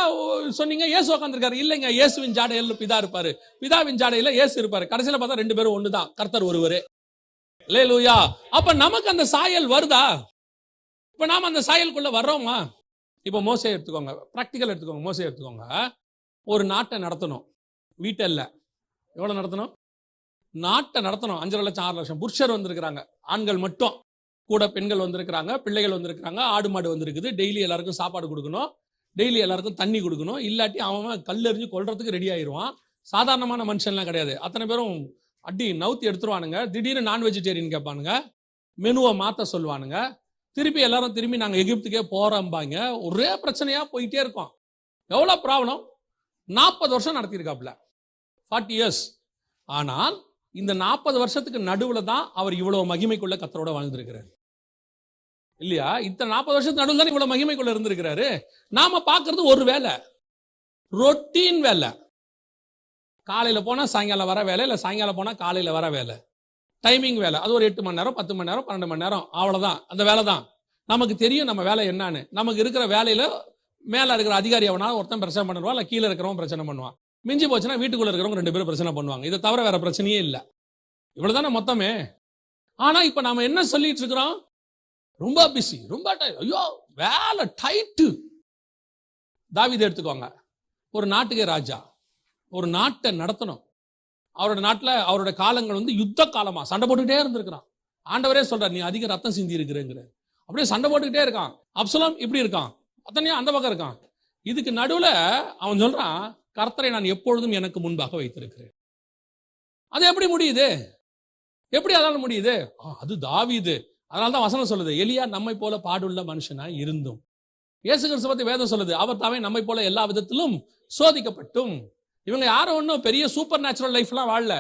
சொன்னீங்க, இயேசு உட்கார்ந்திருக்காரு. இல்லைங்க, இயேசுவின் ஜாடையில பிதா இருப்பாரு, பிதாவின் ஜாடையில இயேசு இருப்பாரு. கடைசியில பார்த்தா 2 பேரும் ஒண்ணுதான், கர்த்தர் ஒருவரே. அல்லேலூயா. அப்ப நமக்கு அந்த சாயல் வருதா? இப்ப நாம அந்த சாயலுக்குள்ள வர்றோமா? இப்ப மோசே எடுத்துக்கோங்க, பிராக்டிக்கல் எடுத்துக்கோங்க. மோசே எடுத்துக்கோங்க. ஒரு நாட்டை நடத்தணும், வீட்டை இல்ல. எவ்வளவு நடத்தணும்? நாட்டை நடத்தணும். 5 லட்சம் 6 லட்சம் புருஷர் வந்திருக்கிறாங்க, ஆண்கள் மட்டும். கூட பெண்கள் வந்திருக்கிறாங்க, பிள்ளைகள் வந்திருக்கிறாங்க, ஆடு மாடு வந்திருக்குது. டெய்லி எல்லாருக்கும் சாப்பாடு கொடுக்கணும், டெய்லி எல்லாருக்கும் தண்ணி கொடுக்கணும். இல்லாட்டி அவன் கல்லெறிஞ்சு கொல்றதுக்கு ரெடி ஆயிடுவான். சாதாரணமான மனுஷன்லாம் கிடையாது. அத்தனை பேரும் அடி நவுத்தி எடுத்துருவானுங்க. திடீர்னு நான் வெஜிடேரியன் கேட்பானுங்க, மெனுவை மாத்த சொல்லுவானுங்க. திருப்பி எல்லாரும் திரும்பி நாங்க எகிப்துக்கே போறோம்பாங்க. ஒரே பிரச்சனையா போயிட்டே இருக்கோம். எவ்வளவு ப்ராப்ளம்? 40 வருஷம் நடத்தியிருக்காப்ல, 40 இயர்ஸ். ஆனால் இந்த 40 வருஷத்துக்கு நடுவுல தான் அவர் இவ்வளவு மகிமைக்குள்ள கர்த்தரோட வாழ்ந்திருக்கிறார் இல்லையா? இத்தனை 40 வருஷத்துக்கு நடுவில் தான் இவ்வளவு மகிமைக்குள்ள இருந்திருக்கிறாரு. நாம பாக்குறது ஒரு வேலை, ரொட்டீன் வேலை. காலையில போனா சாயங்காலம் வர வேலை, இல்ல சாயங்காலம் போனா காலையில வர வேலை, டைமிங் வேலை. அது ஒரு 8 மணி நேரம் 10 மணி நேரம் 12 மணி நேரம், அவ்வளவுதான். அந்த வேலை தான் நமக்கு தெரியும். நம்ம வேலை என்னன்னு நமக்கு இருக்கிற வேலையில மேல இருக்கிற அதிகாரி அவனா ஒருத்தன் பிரச்சனை பண்ணுவான், இல்ல கீழே இருக்கிறவன் பிரச்சனை பண்ணுவான். மிஞ்சி போச்சுன்னா வீட்டுக்குள்ள இருக்கிறவங்க 2 பேரும் பிரச்சனை பண்ணுவாங்க. இதை தவிர வேற பிரச்சனையே இல்லை. இவ்வளவுதானே மொத்தமே. ஆனா இப்ப நாம என்ன சொல்லிட்டு இருக்கிறோம்? ரொம்ப பிஸி, ரொம்ப ஐயோ வேலை டைட்டு. தாவீதை எடுத்துக்கோங்க, ஒரு நாட்டுக்கே ராஜா, ஒரு நாட்டை நடத்தணும். அவரோட நாட்டுல அவரோட காலங்கள் யுத்த காலமா சண்டை போட்டுக்கிட்டே இருந்திருக்கிறான். ஆண்டவரே சொல்றார், நீ அதிக ரத்தம் சிந்தி இருக்கிறேங்கிற. அப்படியே சண்டை போட்டுக்கிட்டே இருக்கான். அப்சலோம் இப்படி இருக்கான், அத்தனையா அந்த பக்கம் இருக்கான். இதுக்கு நடுவுல அவன் சொல்றான், கர்த்தரை நான் எப்பொழுதும் எனக்கு முன்பாக வைத்திருக்கிறேன். அது எப்படி முடியுது? எப்படி அதால முடியுது? அது தாவீது. அதனாலதான் வசனம் சொல்லுது, எலியா நம்மை போல பாடுள்ள மனுஷனா இருந்தும். இயேசு கிறிஸ்து பத்தி வேதம் சொல்லுது, அவர் தாவே நம்மை போல எல்லா விதத்திலும் சோதிக்கப்பட்டும். இவங்க யாரும் ஒன்றும் பெரிய சூப்பர் நேச்சுரல் லைஃப்லாம் வாழல.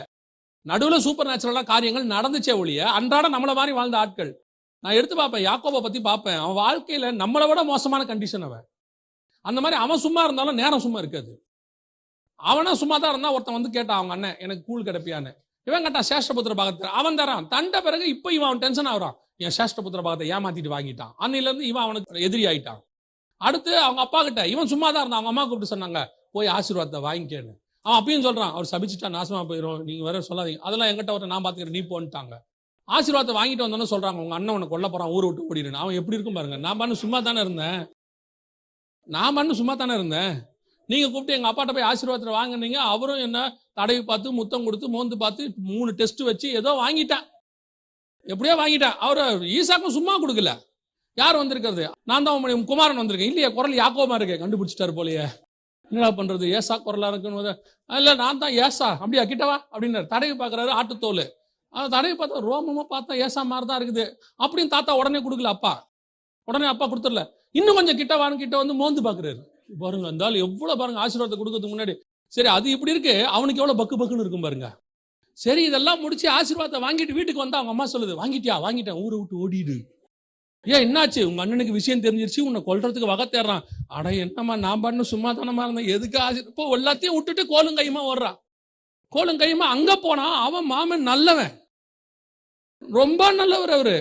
நடுவில் சூப்பர் நேச்சுரலா காரியங்கள் நடந்துச்சே ஒழிய அன்றாட நம்மள மாதிரி வாழ்ந்த ஆட்கள். நான் எடுத்து பார்ப்பேன், யாக்கோபை பத்தி பார்ப்பேன். அவன் வாழ்க்கையில நம்மளை விட மோசமான கண்டிஷன் அவன். அந்த மாதிரி அவன் சும்மா இருந்தாலும் நேரம் சும்மா இருக்காது. அவனா சும்மா தான் இருந்தா ஒருத்தன் கேட்டான், அவங்க அண்ணன் எனக்கு கூழ் கிடைப்பியான்னு. இவன் கேட்டான் சேஷ்டபுத்திர பாகத்தை, அவன் தரான். தண்ட பிறகு இப்ப இவன் அவன் டென்ஷன் ஆகுறான், என் சேஷ்டபுத்திர பாகத்தை ஏமாத்திட்டு வாங்கிட்டான். அன்னில இருந்து இவன் அவனுக்கு எதிரி ஆயிட்டான். அடுத்து அவங்க அப்பா கிட்ட இவன் சும்மா தான் இருந்தான். அவங்க அம்மா கூப்பிட்டு சொன்னாங்க, போய் ஆசீர்வாதத்தை வாங்கிக்கேன்னு. அவன் அப்பயும் சொல்றான், அவர் சபிச்சுட்டா நாசமா போயிடும், நீங்க வேற சொல்லாதீங்க, அதெல்லாம் எங்கிட்ட ஒரு நான் பாத்துக்கிறேன், நீ போன்ட்டாங்க. ஆசீர்வாதத்தை வாங்கிட்டு வந்தோன்னு சொல்றாங்க, உங்க அண்ணன் உனக்கு கொல்ல போறான், ஊரை விட்டு ஓடிடுன்னு. அவன் எப்படி இருக்கும் பாருங்க, நான் பண்ணு சும்மா தானே இருந்தேன், நீங்க கூப்பிட்டு எங்க அப்பாட்ட போய் ஆசீர்வாதத்தை வாங்கினீங்க. அவரும் என்ன தடவி பார்த்து முத்தம் கொடுத்து மோந்து பார்த்து 3 டெஸ்ட் வச்சு ஏதோ வாங்கிட்டேன், எப்படியோ வாங்கிட்டேன். அவரு ஈசாக்கும் சும்மா கொடுக்கல. யார் வந்திருக்கிறது? நான் தான் குமாரன் வந்திருக்கேன். இல்லையே, குரல் யாக்கோபா இருக்கேன், கண்டுபிடிச்சிட்டாரு போலயே. என்னடா பண்றது, ஏசா குரலா இருக்குன்னு. இல்ல நான் தான் ஏசா, அப்படியா, கிட்டவா அப்படின்னாரு. தடவி பாக்குறாரு, ஆட்டுத்தோல் அந்த தடையை பார்த்தா ரோமமா பார்த்தா ஏசா மாதிரி தான் இருக்குது அப்படின்னு தாத்தா உடனே கொடுக்கல. உடனே அப்பா கொடுத்துடல. இன்னும் கொஞ்சம் கிட்ட வாங்க, கிட்ட வந்து மோந்து பாக்குறாரு. பாருங்க அந்த ஆள் எவ்வளவு பாருங்க ஆசீர்வாதத்தை கொடுக்கறதுக்கு முன்னாடி. சரி அது இப்படி இருக்கு, அவனுக்கு எவ்வளவு பக்கு பக்குன்னு இருக்கும் பாருங்க. சரி இதெல்லாம் முடிச்சு ஆசீர்வாதத்தை வாங்கிட்டு வீட்டுக்கு வந்தா அவங்க அம்மா சொல்லுது, வாங்கிட்டேன், ஊரை விட்டு ஓடிடு. ஏன் என்னாச்சு? உங்க அண்ணனுக்கு விஷயம் தெரிஞ்சிருச்சு, உன்னை கொல்றதுக்கு வகை தேடுறான். அட என்னம்மா நான் பண்ணு சும்மா தானமா இருந்தேன், எதுக்கு இப்போ எல்லாத்தையும் விட்டுட்டு கோலும் கையுமா ஓடுறான். கோலும் கையுமா அங்க போனா அவன் மாமன் நல்லவன், ரொம்ப நல்லவர் அவரு.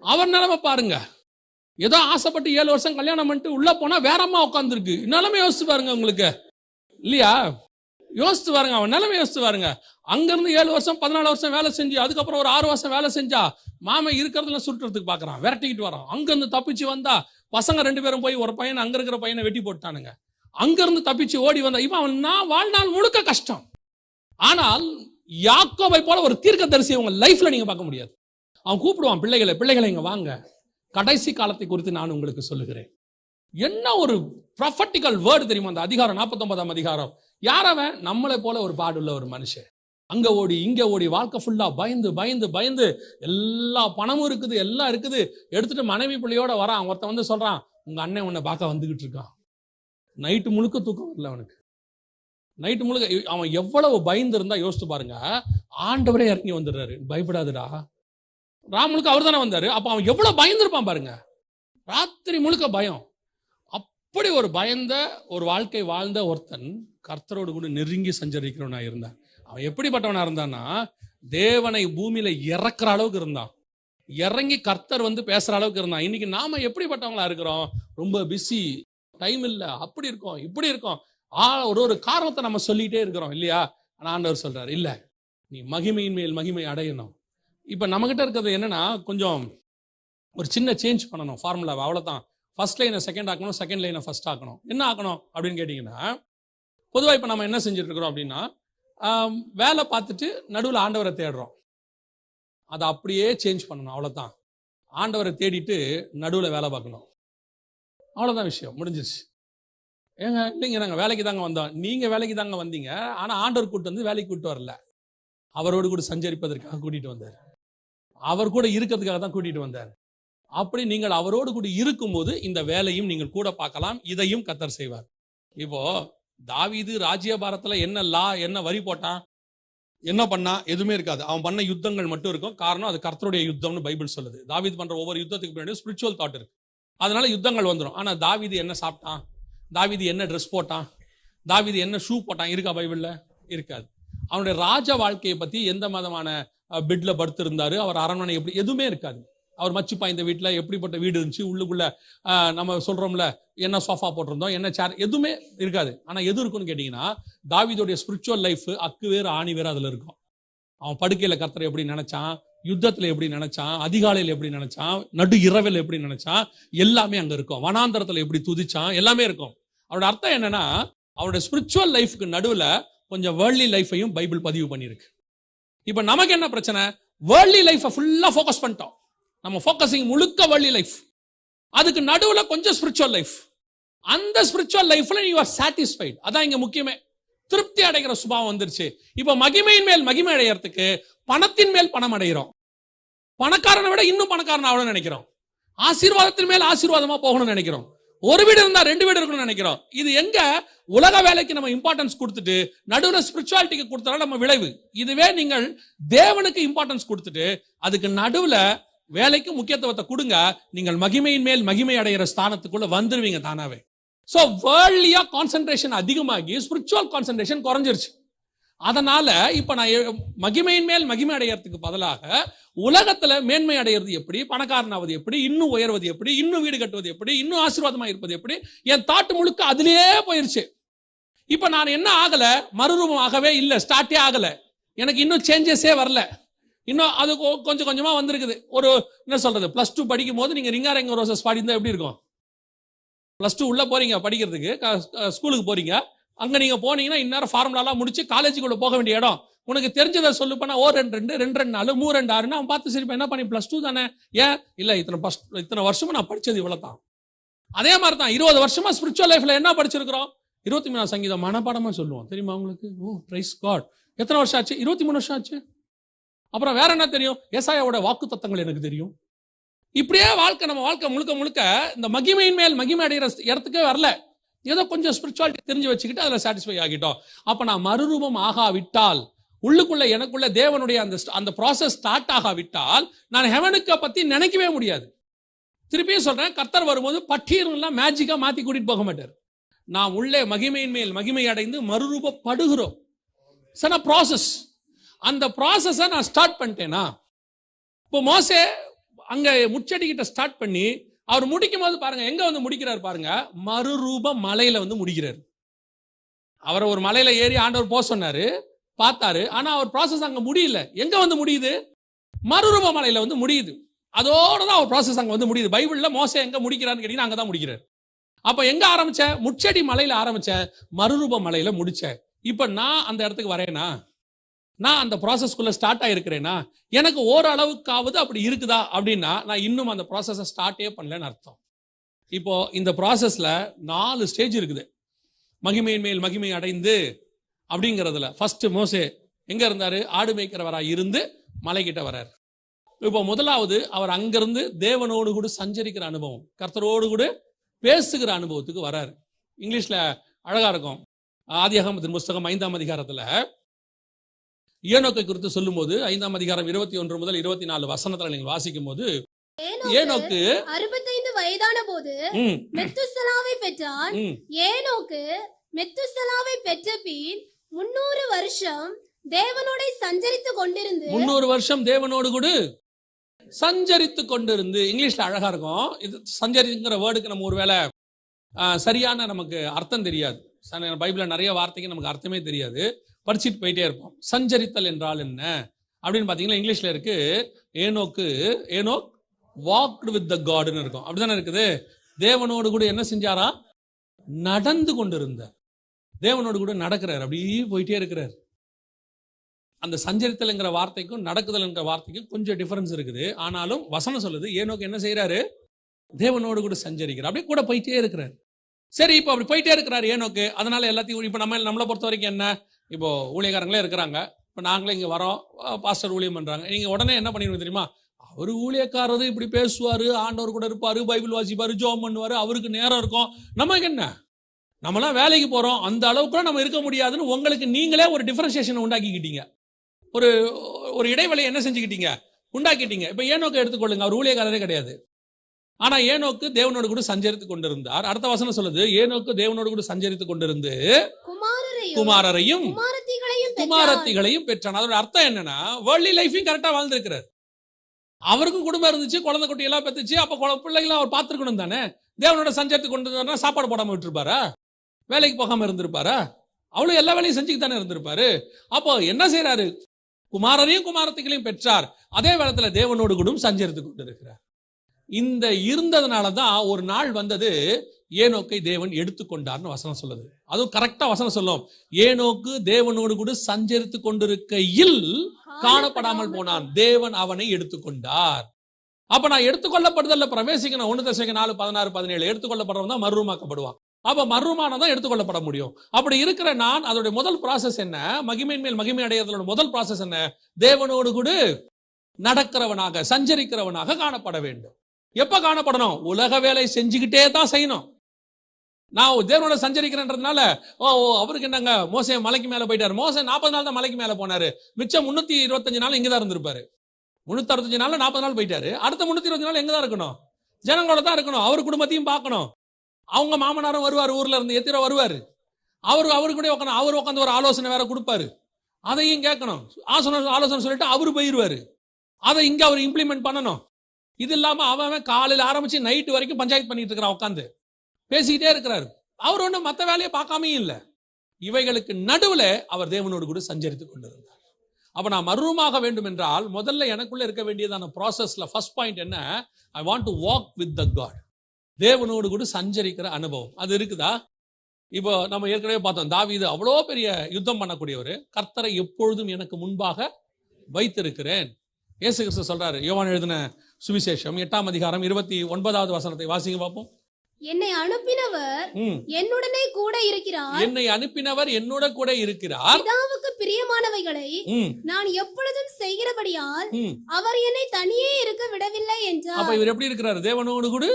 அவர் நிலைமை பாருங்க. ஏதோ ஆசைப்பட்டு 7 வருஷம் கல்யாணம் பண்ணிட்டு உள்ள போனா வேற அம்மா உட்காந்துருக்கு. நிலைமை யோசிச்சு பாருங்க உங்களுக்கு, இல்லையா? யோசிச்சு பாருங்க, அவன் நிலைமை யோசிச்சு பாருங்க. அங்க இருந்து 7 வருஷம் 14 வருஷம் வேலை செஞ்சு அதுக்கப்புறம் ஒரு 6 வருஷம் வேலை செஞ்சா மாமன் இருக்கிறதுல சுட்டுறதுக்கு பாக்குறான், விரட்டிக்கிட்டு வரான். அங்க இருந்து தப்பிச்சு வந்தா பசங்க 2 பேரும் போய் ஒரு பையன் அங்க இருக்கிற பையனை வெட்டி போட்டானுங்க. அங்க இருந்து தப்பிச்சு ஓடி வந்தா இவன் வாழ்நாள் முழுக்க கஷ்டம். ஆனால் யாக்கோபை போல ஒரு தீர்க்கதரிசியை உங்க லைஃப்ல நீங்க பார்க்க முடியாது. அவன் கூப்பிடுவான், பிள்ளைகளை இங்க வாங்க, கடைசி காலத்தை குறித்து நான் உங்களுக்கு சொல்லுகிறேன். என்ன ஒரு ப்ராஃபட்டிக்கல் வேர்டு தெரியுமா அந்த அதிகாரம், 49ஆம் அதிகாரம். யாரவன்? நம்மளை போல ஒரு பாடுள்ள ஒரு மனுஷன். அங்க ஓடி இங்க ஓடி வாழ்க்கை ஃபுல்லா பயந்து பயந்து பயந்து, எல்லா பணமும் இருக்குது, எல்லாம் இருக்குது, எடுத்துட்டு மனைவி பிள்ளையோட வரான். ஒருத்தன் வந்து சொல்றான், உங்க அண்ணன் உன்னை பார்க்க வந்துகிட்டு இருக்கான். நைட்டு முழுக்க தூக்கம் வரல அவனுக்கு. நைட்டு முழுக்க அவன் எவ்வளவு பயந்து இருந்தா யோசிச்சு பாருங்க. ஆண்டவரே இறங்கி வந்துடுறாரு, பயப்படாதுடா. ராமுழுக்க அவர் தானே வந்தாரு. அப்ப அவன் எவ்வளவு பயந்துருப்பான் பாருங்க. ராத்திரி முழுக்க பயம். அப்படி ஒரு பயந்த ஒரு வாழ்க்கை வாழ்ந்த ஒருத்தன் கர்த்தரோடு கூட நெருங்கி சஞ்சரிக்கிறவனா இருந்தான். அவன் எப்படிப்பட்டவனா இருந்தான்னா, தேவனை பூமியில இறக்குற அளவுக்கு இருந்தான். இறங்கி கர்த்தர் வந்து பேசுற அளவுக்கு இருந்தான். இன்னைக்கு நாம எப்படிப்பட்டவங்களா இருக்கிறோம்? ரொம்ப பிஸி, டைம் இல்ல, அப்படி இருக்கோம் இப்படி இருக்கோம், ஒரு காரணத்தை நம்ம சொல்லிட்டே இருக்கிறோம், இல்லையா? ஆனா ஆண்டவர் சொல்றாரு, இல்ல, நீ மகிமையின் மேல் மகிமை அடையணும். இப்ப நம்ம கிட்ட இருக்கிறது என்னன்னா, கொஞ்சம் ஒரு சின்ன சேஞ்ச் பண்ணணும் ஃபார்முலாவை, அவ்வளவுதான். ஃபர்ஸ்ட் லைனை செகண்ட் ஆக்கணும், செகண்ட் லைனை ஃபர்ஸ்ட் ஆக்கணும். என்ன ஆக்கணும் அப்படின்னு கேட்டீங்கன்னா, பொதுவாக இப்போ நம்ம என்ன செஞ்சுட்டு இருக்கிறோம் அப்படின்னா, வேலை பார்த்துட்டு நடுவில் ஆண்டவரை தேடுறோம். அதை அப்படியே சேஞ்ச் பண்ணணும், அவ்வளோதான். ஆண்டவரை தேடிட்டு நடுவில் வேலை பார்க்கணும், அவ்வளோதான், விஷயம் முடிஞ்சிருச்சு. ஏங்க இல்லைங்க, நாங்கள் வேலைக்கு தாங்க வந்தோம். நீங்கள் வேலைக்கு தாங்க வந்தீங்க, ஆனால் ஆண்டவர் கூட்டு வந்து வேலைக்கு கூட்டு வரல. அவரோடு கூட சஞ்சரிப்பதற்காக கூட்டிட்டு வந்தார், அவர் கூட இருக்கிறதுக்காக தான் கூட்டிட்டு வந்தார். அப்படி நீங்கள் அவரோடு கூட இருக்கும்போது இந்த வேலையும் நீங்கள் கூட பார்க்கலாம், இதையும் கர்த்தர் செய்வார். இப்போ தாவீது ராஜ்யபாரத்துல என்ன லா, என்ன வரி போட்டான், என்ன பண்ணா? எதுவுமே இருக்காது. அவன் பண்ண யுத்தங்கள் மட்டும் இருக்கும். காரணம், அது கர்த்தருடைய யுத்தம்னு பைபிள் சொல்லுது. தாவீது பண்ற ஒவ்வொரு யுத்தத்துக்கு பின்னாடி ஸ்பிரிச்சுவல் தாட் இருக்கு, அதனால யுத்தங்கள் வந்துடும். ஆனா தாவீது என்ன சாப்பிட்டான், தாவீது என்ன ட்ரெஸ் போட்டான், தாவீது என்ன ஷூ போட்டான், இருக்கா பைபிள்ல? இருக்காது. அவனுடைய ராஜ வாழ்க்கையை பத்தி எந்த விதமான பெட்ல படுத்திருந்தாரு, அவர் அரண்மனை எப்படி, எதுவுமே இருக்காது. அவர் மச்சு பாய்ந்த வீட்டில் எப்படிப்பட்ட வீடு இருந்துச்சு, உள்ளுக்குள்ள நம்ம சொல்றோம்ல என்ன சோஃபா போட்டிருந்தோம், என்ன சேர், எதுவுமே இருக்காது. ஆனா எது இருக்குன்னு கேட்டீங்கன்னா, தாவீதுடைய ஸ்பிரிச்சுவல் லைஃப் அக்கு வேறு ஆணி வேறு அதுல இருக்கும். அவன் படுக்கையில கர்த்தரை எப்படி நினைச்சான், யுத்தத்துல எப்படி நினைச்சான், அதிகாலையில் எப்படி நினைச்சான், நடு இரவில் எப்படி நினைச்சான், எல்லாமே அங்க இருக்கும். வனாந்தரத்துல எப்படி துதிச்சான், எல்லாமே இருக்கும். அவரோட அர்த்தம் என்னன்னா, அவருடைய ஸ்பிரிச்சுவல் லைஃப்க்கு நடுவுல கொஞ்சம் வேர்ல்ட்லி லைஃபையும் பைபிள் பதிவு பண்ணியிருக்கு. இப்ப நமக்கு என்ன பிரச்சனை? வேர்ல்ட்லி லைஃபை ஃபுல்லா ஃபோக்கஸ் பண்ணிட்டோம். நம்ம ஃபோக்கஸிங் முழுக்க வேர்ல்ட்லி லைஃப், அதுக்கு நடுவுல கொஞ்சம் ஸ்பிரிச்சுவல் லைஃப். அந்த ஸ்பிரிச்சுவல் லைஃப்ல யூ ஆர் சாட்டிஸ்ஃபைட். அதான் இங்க முக்கியமே. திருப்தி அடைகிற சுபாவம் வந்துருச்சு. இப்ப மகிமையின் மேல் மகிமை அடையறதுக்கு பணத்தின் மேல் பணம் அடைகிறோம். பணக்காரனை விட இன்னும் பணக்காரன் ஆகணும்னு நினைக்கிறோம். ஆசீர்வாதத்தின் மேல் ஆசீர்வாதமா போகணும்னு நினைக்கிறோம். ஒரு வீடு இருந்தா 2 வீடு இருக்கணும்னு நினைக்கிறோம். இது எங்க? உலக வேலைக்கு நம்ம இம்பார்ட்டன்ஸ் கொடுத்துட்டு நடுவுல ஸ்பிரிச்சுவாலிட்டிக்கு கொடுத்தா நம்ம விளைவு. இதுவே நீங்கள் தேவனுக்கு இம்பார்ட்டன்ஸ் கொடுத்துட்டு அதுக்கு நடுவுல வேலைக்கு முக்கியத்துவத்தை கொடுங்க, நீங்கள் மகிமையின் மேல் மகிமை அடைகிற ஸ்தானத்துக்குள்ள வந்துருவீங்க தானாவே. சோ வேர்ல்ட்லியா கான்சென்ட்ரேஷன் அதிகமாகி ஸ்பிரிச்சுவல் கான்சென்ட்ரேஷன் குறைஞ்சிருச்சு. அதனால இப்ப நான் மகிமையின் மேல் மகிமை அடையறதுக்கு பதிலாக உலகத்துல மேன்மை அடைகிறது எப்படி, பணக்காரனாவது எப்படி, இன்னும் உயர்வது எப்படி, இன்னும் வீடு கட்டுவது எப்படி, இன்னும் ஆசீர்வாதமா இருப்பது எப்படி, என் தாட்டு முழுக்க அதிலே போயிருச்சு. இப்ப நான் என்ன ஆகல, மறுரூபம் ஆகவே இல்லை, ஸ்டார்ட்டே ஆகல, எனக்கு இன்னும் சேஞ்சஸே வரல. இன்னும் அது கொஞ்சம் கொஞ்சமா வந்திருக்குது. ஒரு என்ன சொல்றது, +2 படிக்கும் போது நீங்க ரிங்காரங்க ரோசஸ் பாடி இருந்தா எப்படி இருக்கும்? +2 உள்ள போறீங்க படிக்கிறதுக்கு, ஸ்கூலுக்கு போறீங்க, அங்க நீங்க போனீங்கன்னா இந்நேரம் ஃபார்முலாலாம் முடிச்சு காலேஜுக்குள்ள போக வேண்டிய இடம், உனக்கு தெரிஞ்சதை சொல்லு பண்ணா 1 2 2 2 4 3 2 6 அவன் பார்த்து சரி என்ன பண்ணி +2 தானே, ஏன் இல்ல இத்தனை வருஷமா நான் படிச்சது இவ்வளவுதான். அதே மாதிரி தான் 20 வருஷமா ஸ்பிரிச்சுவல் லைஃப்ல என்ன படிச்சிருக்கிறோம்? 23ஆம் சங்கீதம் மனப்பாடமா சொல்லுவோம் தெரியுமா உங்களுக்கு? ஓ பிரைஸ் காட். எத்தனை வருஷம் ஆச்சு? 23 வருஷம் ஆச்சு. அப்புறம் வேற என்ன தெரியும்? ஏசாயாவோட வாக்கு தத்தங்கள் எனக்கு தெரியும். இப்படியே நம்ம வாழ்க்கை முழுக்க முழுக்க இந்த மகிமையின் மேல் மகிமை அடைகிற இடத்துக்கே வரல. ஏதோ கொஞ்சம் ஸ்பிரிச்சுவாலிட்டி தெரிஞ்சு வச்சுக்கிட்டு அதில் சாட்டிஸ்ஃபை ஆகிட்டோம். அப்ப நான் மறுரூபம் ஆகாவிட்டால், உள்ளுக்குள்ள எனக்குள்ள தேவனுடைய அந்த ப்ராசஸ் ஸ்டார்ட் ஆகாவிட்டால் நான் ஹெவனுக்கு பத்தி நினைக்கவே முடியாது. திருப்பியும் சொல்றேன், கர்த்தர் வரும்போது பட்டீர்லாம் மேஜிக்கா மாத்தி கூட்டிட்டு போக மாட்டார். நாம் உள்ளே மகிமையின் மேல் மகிமை அடைந்து மறுரூபப்படுகிறோம். ப்ராசஸ். அந்த ப்ராசஸை நான் ஸ்டார்ட் பண்ணிட்டேனா? இப்போ மோசே அங்க முச்செடி கிட்ட ஸ்டார்ட் பண்ணி அவர் முடிக்கும் போது பாருங்க, எங்க வந்து முடிக்கிறார் பாருங்க, மறுரூப மலையில வந்து முடிக்கிறார். அவரை ஒரு மலையில ஏறி ஆண்டவர் போக சொன்னாரு, பார்த்தாரு. ஆனா அவர் ப்ராசஸ் அங்க முடியல. எங்க வந்து முடியுது? மறுரூப மலையில வந்து முடியுது. அதோட தான் அவர் ப்ராசஸ் அங்க வந்து முடியுது. பைபிள்ல மோசே எங்க முடிக்கிறான்னு கேட்டீங்கன்னா அங்கதான் முடிக்கிறார். அப்ப எங்க ஆரம்பிச்ச? முச்செடி மலையில ஆரம்பிச்ச, மறுரூப மலையில முடிச்ச. இப்ப நான் அந்த இடத்துக்கு வரேனா? நான் அந்த ப்ராசஸ்க்குள்ள ஸ்டார்ட் ஆயிருக்கிறேனா? எனக்கு ஓரளவுக்காவது அப்படி இருக்குதா அப்படின்னா நான் இன்னும் அந்த ப்ராசஸை ஸ்டார்ட்டே பண்ணலன்னு அர்த்தம். இப்போ இந்த ப்ராசஸ்ல 4 ஸ்டேஜ் இருக்குது. மகிமையின் மேல் மகிமை அடைந்து அப்படிங்கிறதுல ஃபர்ஸ்ட் மோசே எங்க இருந்தாரு? ஆடு மேய்க்கிறவராக இருந்து மலைக்கிட்ட வர்றாரு. இப்போ முதலாவது அவர் அங்கிருந்து தேவனோடு கூட சஞ்சரிக்கிற அனுபவம், கர்த்தரோடு கூட பேசுகிற அனுபவத்துக்கு வராரு. இங்கிலீஷ்ல அழகா இருக்கும். ஆதியாகமத்தின் புஸ்தகம் 5ஆம் அதிகாரத்துல ஏனோக்கை குறித்து சொல்லும் போது 5ஆம் அதிகாரம் 21 முதல் 24 வசனத்துல நீங்கள் வாசிக்கும் போது, ஏனோக்கு 65 வயதான போது மெத்துசலாவை பெற்றான். ஏனோக்கு மெத்துசலாவை பெற்ற பின் 300 வருஷம் தேவனோட சஞ்சரித்து கொண்டிருந்து 300 வருஷம் தேவனோடு கூட சஞ்சரித்து கொண்டிருந்து. இங்கிலீஷ்ல அழகா இருக்கும். இது சஞ்சரிங்கிற வேர்டுக்கு நம்ம ஒருவேளை சரியான நமக்கு அர்த்தம் தெரியாது. பைபிள்ல நிறைய வார்த்தைக்கு நமக்கு அர்த்தமே தெரியாது, படிச்சுட்டு போயிட்டே இருப்போம். சஞ்சரித்தல் என்றால் என்ன அப்படின்னு பாத்தீங்கன்னா இங்கிலீஷ்ல இருக்கு, ஏனோக் வாக்டு வித் த காட்னு இருக்கும். அப்படிதானே இருக்குது. தேவனோடு கூட என்ன செஞ்சாரா? நடந்து கொண்டிருந்தார். தேவனோடு கூட நடக்கிறார், அப்படியே போயிட்டே இருக்கிறார். அந்த சஞ்சரித்தல் என்கிற வார்த்தைக்கும் நடக்குதல் என்கிற வார்த்தைக்கும் கொஞ்சம் டிஃபரன்ஸ் இருக்குது. ஆனாலும் வசனம் சொல்லுது, ஏனோக்கு என்ன செய்யறாரு? தேவனோடு கூட சஞ்சரிக்கிறார், அப்படியே கூட போயிட்டே இருக்கிறார். சரி, இப்போ அப்படி போயிட்டே இருக்கிறார் ஏனோக்கு. அதனால எல்லாத்தையும் இப்போ நம்மளை பொறுத்த வரைக்கும் என்ன, இப்போ ஊழியக்காரங்களே இருக்கிறாங்க, இப்போ நாங்களே இங்கே வரோம், பாஸ்டர் ஊழியம் பண்ணுறாங்க. நீங்கள் உடனே என்ன பண்ணிடுவீங்க தெரியுமா? அவர் ஊழியக்காரரு இப்படி பேசுவார், ஆண்டவர் கூட இருப்பார், பைபிள் வாசிப்பார், ஜோம் பண்ணுவார், அவருக்கு நேரம் இருக்கும். நமக்கு என்ன, நம்மளாம் வேலைக்கு போகிறோம், அந்த அளவுக்கு நம்ம இருக்க முடியாதுன்னு உங்களுக்கு நீங்களே ஒரு டிஃபரன்சியேஷன் உண்டாக்கிக்கிட்டீங்க. ஒரு இடைவெளி என்ன செஞ்சுக்கிட்டீங்க? உண்டாக்கிட்டீங்க. இப்போ ஏனோக்கு எடுத்துக்கொள்ளுங்க, அவர் ஊழியக்காரரே கிடையாது. ஆனா ஏனோக்கு தேவனோடு கூட சஞ்சரித்து கொண்டிருந்தார். அடுத்த வசனம் சொல்லுது, ஏனோக்கு தேவனோடு கூட சஞ்சரித்து கொண்டிருந்து குமாரரையும் குமாரத்திகளையும் பெற்றான். அதோட அர்த்தம் என்னன்னா, வேர்ல்ட்லி லைஃபையும் கரெக்டா வாழ்ந்திருக்கிறார். அவருக்கும் குடும்பம் இருந்துச்சு, குழந்தை குட்டி எல்லாம் பெற்றுச்சு. அப்ப பிள்ளைகளும் அவர் பார்த்துருக்கணும் தானே. தேவனோட சஞ்சரித்து கொண்டிருந்தாருன்னா சாப்பாடு போடாம விட்டுருப்பாரா? வேலைக்கு போகாம இருந்திருப்பாரா? அவ்வளவு எல்லா வேலையும் செஞ்சுக்கு தானே இருந்திருப்பாரு. அப்போ என்ன செய்யறாரு? குமாரரையும் குமாரத்திகளையும் பெற்றார். அதே வேளத்துல தேவனோடு கூட சஞ்சரித்து கொண்டிருக்கிறார். இந்த இருந்ததுனாலதான் ஒரு நாள் வந்தது, ஏனோக்கை தேவன் எடுத்துக்கொண்டார்னு வசனம் சொல்லுது. அதுவும் கரெக்டா வசனம் சொல்லும், ஏனோக்கு தேவனோடு கூட சஞ்சரித்து கொண்டிருக்கையில் காணப்படாமல் போனான், தேவன் அவனை எடுத்துக்கொண்டார். அப்ப நான் எடுத்துக்கொள்ளப்படுதல்ல பிரவேசிக்கணும். 1 தெசலோனிக்கேயர் 4:16-17 எடுத்துக்கொள்ளப்படுறவன் தான் மறுரூபமாக்கப்படுவான். அப்ப மறுரூபமானதான் எடுத்துக்கொள்ளப்பட முடியும். அப்படி இருக்கிற நான், அதோட முதல் ப்ராசஸ் என்ன? மகிமையின் மேல் மகிமை அடையறதோட முதல் ப்ராசஸ் என்ன? தேவனோடு கூட நடக்கிறவனாக சஞ்சரிக்கிறவனாக காணப்பட வேண்டும். எப்ப காணப்படணும்? உலக வேலை செஞ்சுக்கிட்டே தான் செய்யணும். நான் தேவனோட சஞ்சரிக்கிறேன்றதுனால அவருக்கு என்னங்க, மோசே மலைக்கு மேல போயிட்டாரு. மோசே 40 நாள் தான் மலைக்கு மேல போனாரு, மிச்சம் 325 நாள் இங்கதான் இருந்திருப்பாரு. 365 நாள் 40 நாள் போயிட்டாரு. அடுத்த 320 நாள் எங்கதான் இருக்கணும்? ஜனங்களோட தான் இருக்கணும். அவர் குடும்பத்தையும் பார்க்கணும். அவங்க மாமனாரும் வருவார், ஊர்ல இருந்து எத்திரோ வருவாரு. அவரு கூட உட்காந்து அவர் உட்காந்து ஒரு ஆலோசனை வேற கொடுப்பாரு, அதையும் கேட்கணும். ஆலோசனை சொல்லிட்டு அவரு போயிருவாரு, அதை இங்க அவர் இம்ப்ளிமெண்ட் பண்ணணும். இது இல்லாம அவன் காலையில் ஆரம்பிச்சு நைட்டு வரைக்கும் பஞ்சாயத்து பண்ணிட்டு இருக்கிறான், உட்காந்து பேசிக்கிட்டே இருக்கிறாரு. அவர் ஒன்றும் மற்ற வேலையை பார்க்காமே இல்லை. இவைகளுக்கு நடுவுல அவர் தேவனோடு கூட சஞ்சரித்து கொண்டிருந்தார். அப்ப நான் மறுரூபமாக வேண்டும் என்றால் முதல்ல எனக்குள்ள இருக்க வேண்டியதான ப்ராசஸ்ல ஃபர்ஸ்ட் பாயிண்ட் என்ன? I want to walk with the God. தேவனோடு கூட சஞ்சரிக்கிற அனுபவம் அது இருக்குதா? இப்போ நம்ம ஏற்கனவே பார்த்தோம், தாவீது அவ்வளோ பெரிய யுத்தம் பண்ணக்கூடியவர். கர்த்தரை எப்பொழுதும் எனக்கு முன்பாக வைத்திருக்கிறேன். இயேசு கிறிஸ்து சொல்றாரு, யோவான் எழுதின சுவிசேஷம் 8ஆம் அதிகாரம் 29வது வசனத்தை வாசிங்க பார்ப்போம். என்னை அனுப்பினவர் என்னுடனே கூட இருக்கிறார். என்னை அனுப்பினவர் என்னோட கூட இருக்கிறார். பிரியமானவைகளை நான் எப்பொழுதும் செய்கிறபடியால் அவர் என்னை தனியே இருக்க விடவில்லை என்றார். அப்ப இவர் எப்படி இருக்கிறார்? தேவனோடு கூட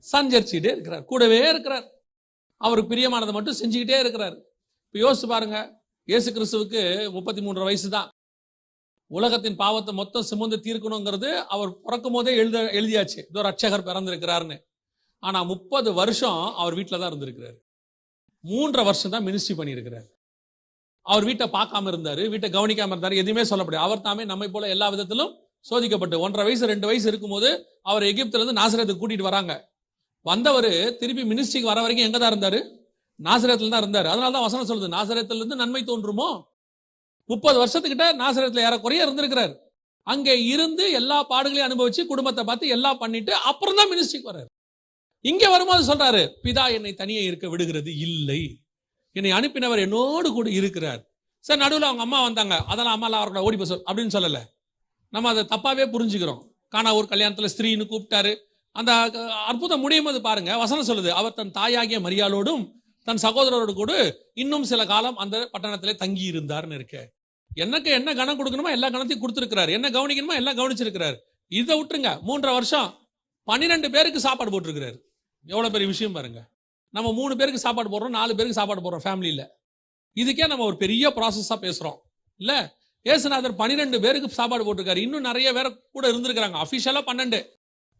சஞ்சரிச்சுட்டே இருக்கிறார், கூடவே இருக்கிறார். அவருக்கு பிரியமானதை மட்டும் செஞ்சுக்கிட்டே இருக்கிறார். இப்ப யோசிச்சு பாருங்க, இயேசு கிறிஸ்துவுக்கு 33 வயசு தான். உலகத்தின் பாவத்தை மொத்தம் சுமந்து தீர்க்கணுங்கிறது அவர் பிறக்கும் போதே எழுதியாச்சு, இதோ ரட்சகர் பிறந்திருக்கிறாருன்னு. ஆனா 30 வருஷம் அவர் வீட்டில தான் இருந்திருக்கிறாரு. 3.5 வருஷம் தான் மினிஸ்ட்ரி பண்ணியிருக்கிறார். அவர் வீட்டை பார்க்காம இருந்தாரு, வீட்டை கவனிக்காம இருந்தாரு, எதுவுமே சொல்லப்படாது. அவர் தாமே நம்மை போல எல்லா விதத்திலும் சோதிக்கப்பட்டு 1.5 வயசு 2 வயசு இருக்கும்போது அவர் எகிப்துல இருந்து நாசரேத்துக்கு கூட்டிட்டு வராங்க. வந்தவர் திருப்பி மினிஸ்ட்ரிக்கு வர வரைக்கும் எங்க தான் இருந்தாரு? நாசரேத்துல தான் இருந்தாரு. அதனாலதான் வசனம் சொல்லுது, நாசரேத்துல இருந்து நன்மை தோன்றுமோ. 30 வருஷத்துக்கிட்ட நாசரேத்துல ஏறக்குறைய இருந்திருக்கிறார். அங்கே இருந்து எல்லா பாடுகளையும் அனுபவிச்சு குடும்பத்தை பார்த்து எல்லாம் பண்ணிட்டு அப்புறம் தான் மினிஸ்ட்ரிக்கு வர்றாரு. இங்க வரும்போது சொல்றாரு, பிதா என்னை தனியே இருக்க விடுகிறது இல்லை, என்னை அனுப்பினவர் என்னோடு கூட இருக்கிறார். சார் நடுவில் அவங்க அம்மா வந்தாங்க, அதெல்லாம் அம்மா அவர்களோட ஓடி போய் அப்படின்னு சொல்லல. நம்ம அதை தப்பாவே புரிஞ்சுக்கிறோம். கானா ஒரு கல்யாணத்துல ஸ்திரீன்னு கூப்பிட்டாரு. அந்த அற்புதம் முடியும் போது பாருங்க, வசனம் சொல்லுது, அவர் தன் தாயாகிய மரியாளோடும் தன் சகோதரரோடு கூட இன்னும் சில காலம் அந்த பட்டணத்திலே தங்கி இருந்தார்னு இருக்கு. எனக்கு என்ன கணம் கொடுக்கணுமோ எல்லா கணத்தையும் கொடுத்திருக்கிறார், என்ன கவனிக்கணுமோ எல்லாம் கவனிச்சிருக்கிறார். இதை விட்டுருங்க, 3.5 வருஷம் 12 பேருக்கு சாப்பாடு போட்டிருக்கிறாரு. எவ்வளவு பெரிய விஷயம் பாருங்க. நம்ம 3 பேருக்கு சாப்பாடு போடுறோம், 4 பேருக்கு சாப்பாடு போடுறோம் ஃபேமிலியில. இதுக்கே நம்ம ஒரு பெரிய ப்ராசஸா பேசுறோம் இல்ல. இயேசுநாதர் 12 பேருக்கு சாப்பாடு போட்டிருக்காரு. இன்னும் நிறைய பேர் கூட இருந்திருக்கிறாங்க. அபிஷியலா 12,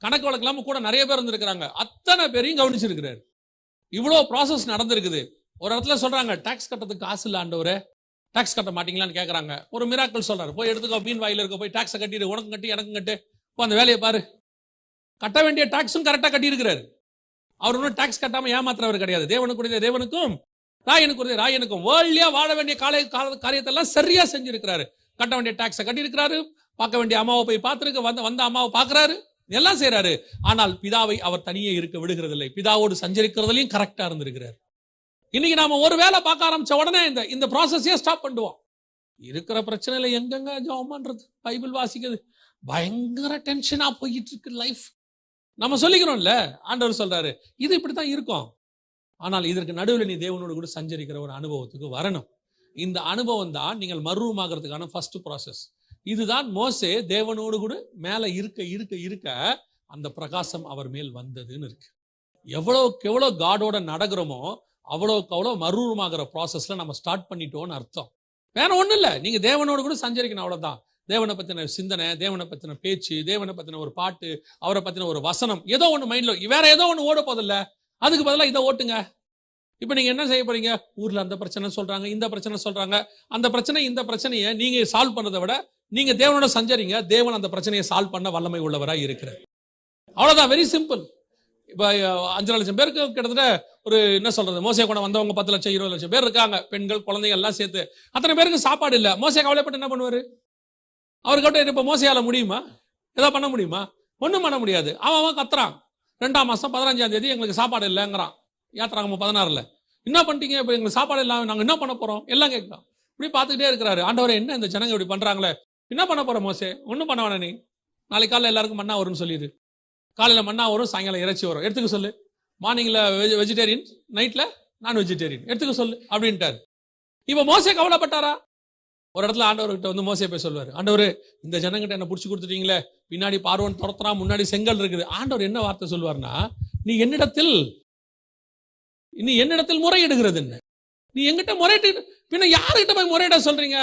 கணக்கு வழக்கலாம கூட நிறைய பேர் இருந்திருக்கிறாங்க. அத்தனை பேரையும் கவனிச்சிருக்கிறாரு. இவ்வளவு ப்ராசஸ் நடந்திருக்குது. ஒரு இடத்துல சொல்றாங்க, டாக்ஸ் கட்டத்துக்கு காசு இல்ல ஆண்டவரே, டாக்ஸ் கட்ட மாட்டீங்களான்னு கேட்கறாங்க. ஒரு மிராக்கிள் சொல்றாரு, போய் எடுத்துக்கோ, மீன் வாயில இருக்க போய் டாக்ஸை கட்டிடு, உனக்கும் கட்டி எனக்கும் கட்டு, அந்த வேலையை பாரு. கட்ட வேண்டிய டாக்ஸும் கரெக்டா கட்டி இருக்கிறாரு. அவர் ஒன்றும் டாக்ஸ் கட்டாம ஏமாத்துறவர் கிடையாது. தேவனுக்குரிய தேவனுக்கும் ராயனுக்குரிய ராயனுக்கும் வேர்ல்டியா வாழ வேண்டிய காரியத்தெல்லாம் சரியா செஞ்சிருக்கிறாரு. கட்ட வேண்டிய டாக்ஸை கட்டி இருக்கிறாரு, பார்க்க வேண்டிய அம்மாவை போய் பார்த்திருக்க, வந்த அம்மாவை பார்க்கிறாரு, எல்லாம் செய்யறாரு. ஆனால் பிதாவை அவர் தனியே இருக்க விடுகிறதில்லை. பிதாவோடு சஞ்சரிக்கிறதுலையும் கரெக்டா இருந்திருக்கிறார். இன்னைக்கு நாம ஒரு வேலை பார்க்க ஆரம்பிச்ச உடனே இந்த ப்ராசஸையே ஸ்டாப் பண்ணுவோம். இருக்கிற பிரச்சனையில எங்கெங்க ஜெபம் பண்றது, பைபிள் வாசிக்கிறது, பயங்கர டென்ஷனா போயிட்டு இருக்கு லைஃப். நம்ம சொல்லிக்கிறோம்ல, ஆண்டவர் சொல்றாரு இது இப்படித்தான் இருக்கும். ஆனால் இதற்கு நடுவில் நீ தேவனோடு கூட சஞ்சரிக்கிற ஒரு அனுபவத்துக்கு வரணும். இந்த அனுபவம் தான் நீங்கள் மறுரூபமாகிறதுக்கான ஃபர்ஸ்ட் ப்ராசஸ். இதுதான் மோசே தேவனோடு கூட மேல இருக்க இருக்க இருக்க அந்த பிரகாசம் அவர் மேல் வந்ததுன்னு இருக்கு. எவ்வளவுக்கு எவ்வளவு காடோட நடக்கிறோமோ அவ்வளவுக்கு அவ்வளவு மறுரூபமாகிற ப்ராசஸ்ல நம்ம ஸ்டார்ட் பண்ணிட்டோம்னு அர்த்தம். வேற ஒண்ணும் இல்ல, நீங்க தேவனோடு கூட சஞ்சரிக்கணும், அவ்வளவுதான். தேவனை பத்தின சிந்தனை, தேவனை பத்தின பேச்சு, தேவனை பத்தின ஒரு பாட்டு, அவரை பத்தின ஒரு வசனம், ஏதோ ஒண்ணு மைண்ட்ல, வேற ஏதோ ஒண்ணு ஓட போதில்ல, அதுக்கு பதிலாக இதை ஓட்டுங்க. இப்ப நீங்க என்ன செய்ய போறீங்க? ஊர்ல அந்த பிரச்சனை சொல்றாங்க, இந்த பிரச்சனை சொல்றாங்க, அந்த பிரச்சனை இந்த பிரச்சனையை நீங்க சால்வ் பண்ணதை விட நீங்க தேவனோட சஞ்சரிங்க. தேவன் அந்த பிரச்சனையை சால்வ் பண்ண வல்லமை உள்ளவராய் இருக்கிறார். அவ்வளவுதான், வெரி சிம்பிள். இப்ப 5 லட்சம் பேருக்கு கிட்டத்தட்ட ஒரு என்ன சொல்றது, மோசே கூட வந்தவங்க 10 லட்சம் 20 லட்சம் பேர் இருக்காங்க, பெண்கள் குழந்தைகள் எல்லாம் சேர்த்து. அத்தனை பேருக்கு சாப்பாடு இல்ல. மோசே கவலைப்பட்டு என்ன பண்ணுவாரு? அவர்கிட்ட இப்ப மோசையால முடியுமா? ஏதோ பண்ண முடியுமா? ஒண்ணும் பண்ண முடியாது. அவன் கத்துறான், 2ஆம் மாசம் 15ஆம் தேதி எங்களுக்கு சாப்பாடு இல்லைங்கிறான். யாத்திராகமம் 16ல என்ன பண்ணிட்டீங்க, இப்ப எங்களுக்கு சாப்பாடு இல்லாம நாங்க என்ன பண்ண போறோம்? எல்லாம் கேட்கலாம். இப்படி பார்த்துக்கிட்டே இருக்கிறாரு. ஆண்டவரே, என்ன இந்த ஜனங்க இப்படி பண்றாங்களே, என்ன பண்ண போற மோசே? ஒன்னும் பண்ண வேணாம், நீ நாளைக்கு காலையில் எல்லாருக்கும் மன்னா வரும்னு சொல்லிடு. காலையில மன்னா வரும், சாயங்காலம் இறைச்சி வரும், எடுத்துக்க சொல்லு. மார்னிங்ல வெஜிடேரியன், நைட்ல நான் வெஜிடேரியன், எடுத்துக்க சொல்லு அப்படின்ட்டாரு. இப்ப மோசே கவலைப்பட்டாரா? ஒரு இடத்துல ஆண்டவர்கிட்ட வந்து மோசே போய் சொல்லுவாரு, ஆண்டவர் இந்த ஜனங்கிட்ட என்ன புடிச்சு கொடுத்துட்டீங்களே, பின்னாடி பார்வன் துரத்துறான், முன்னாடி செங்கல் இருக்குது. ஆண்டவர் என்ன வார்த்தை சொல்லுவார்னா, நீ என்னிடத்தில் முறையிடுகிறது என்ன? நீ எங்கிட்ட முறையிட்டு பின்ன யாருகிட்ட போய் முறையிட சொல்றீங்க?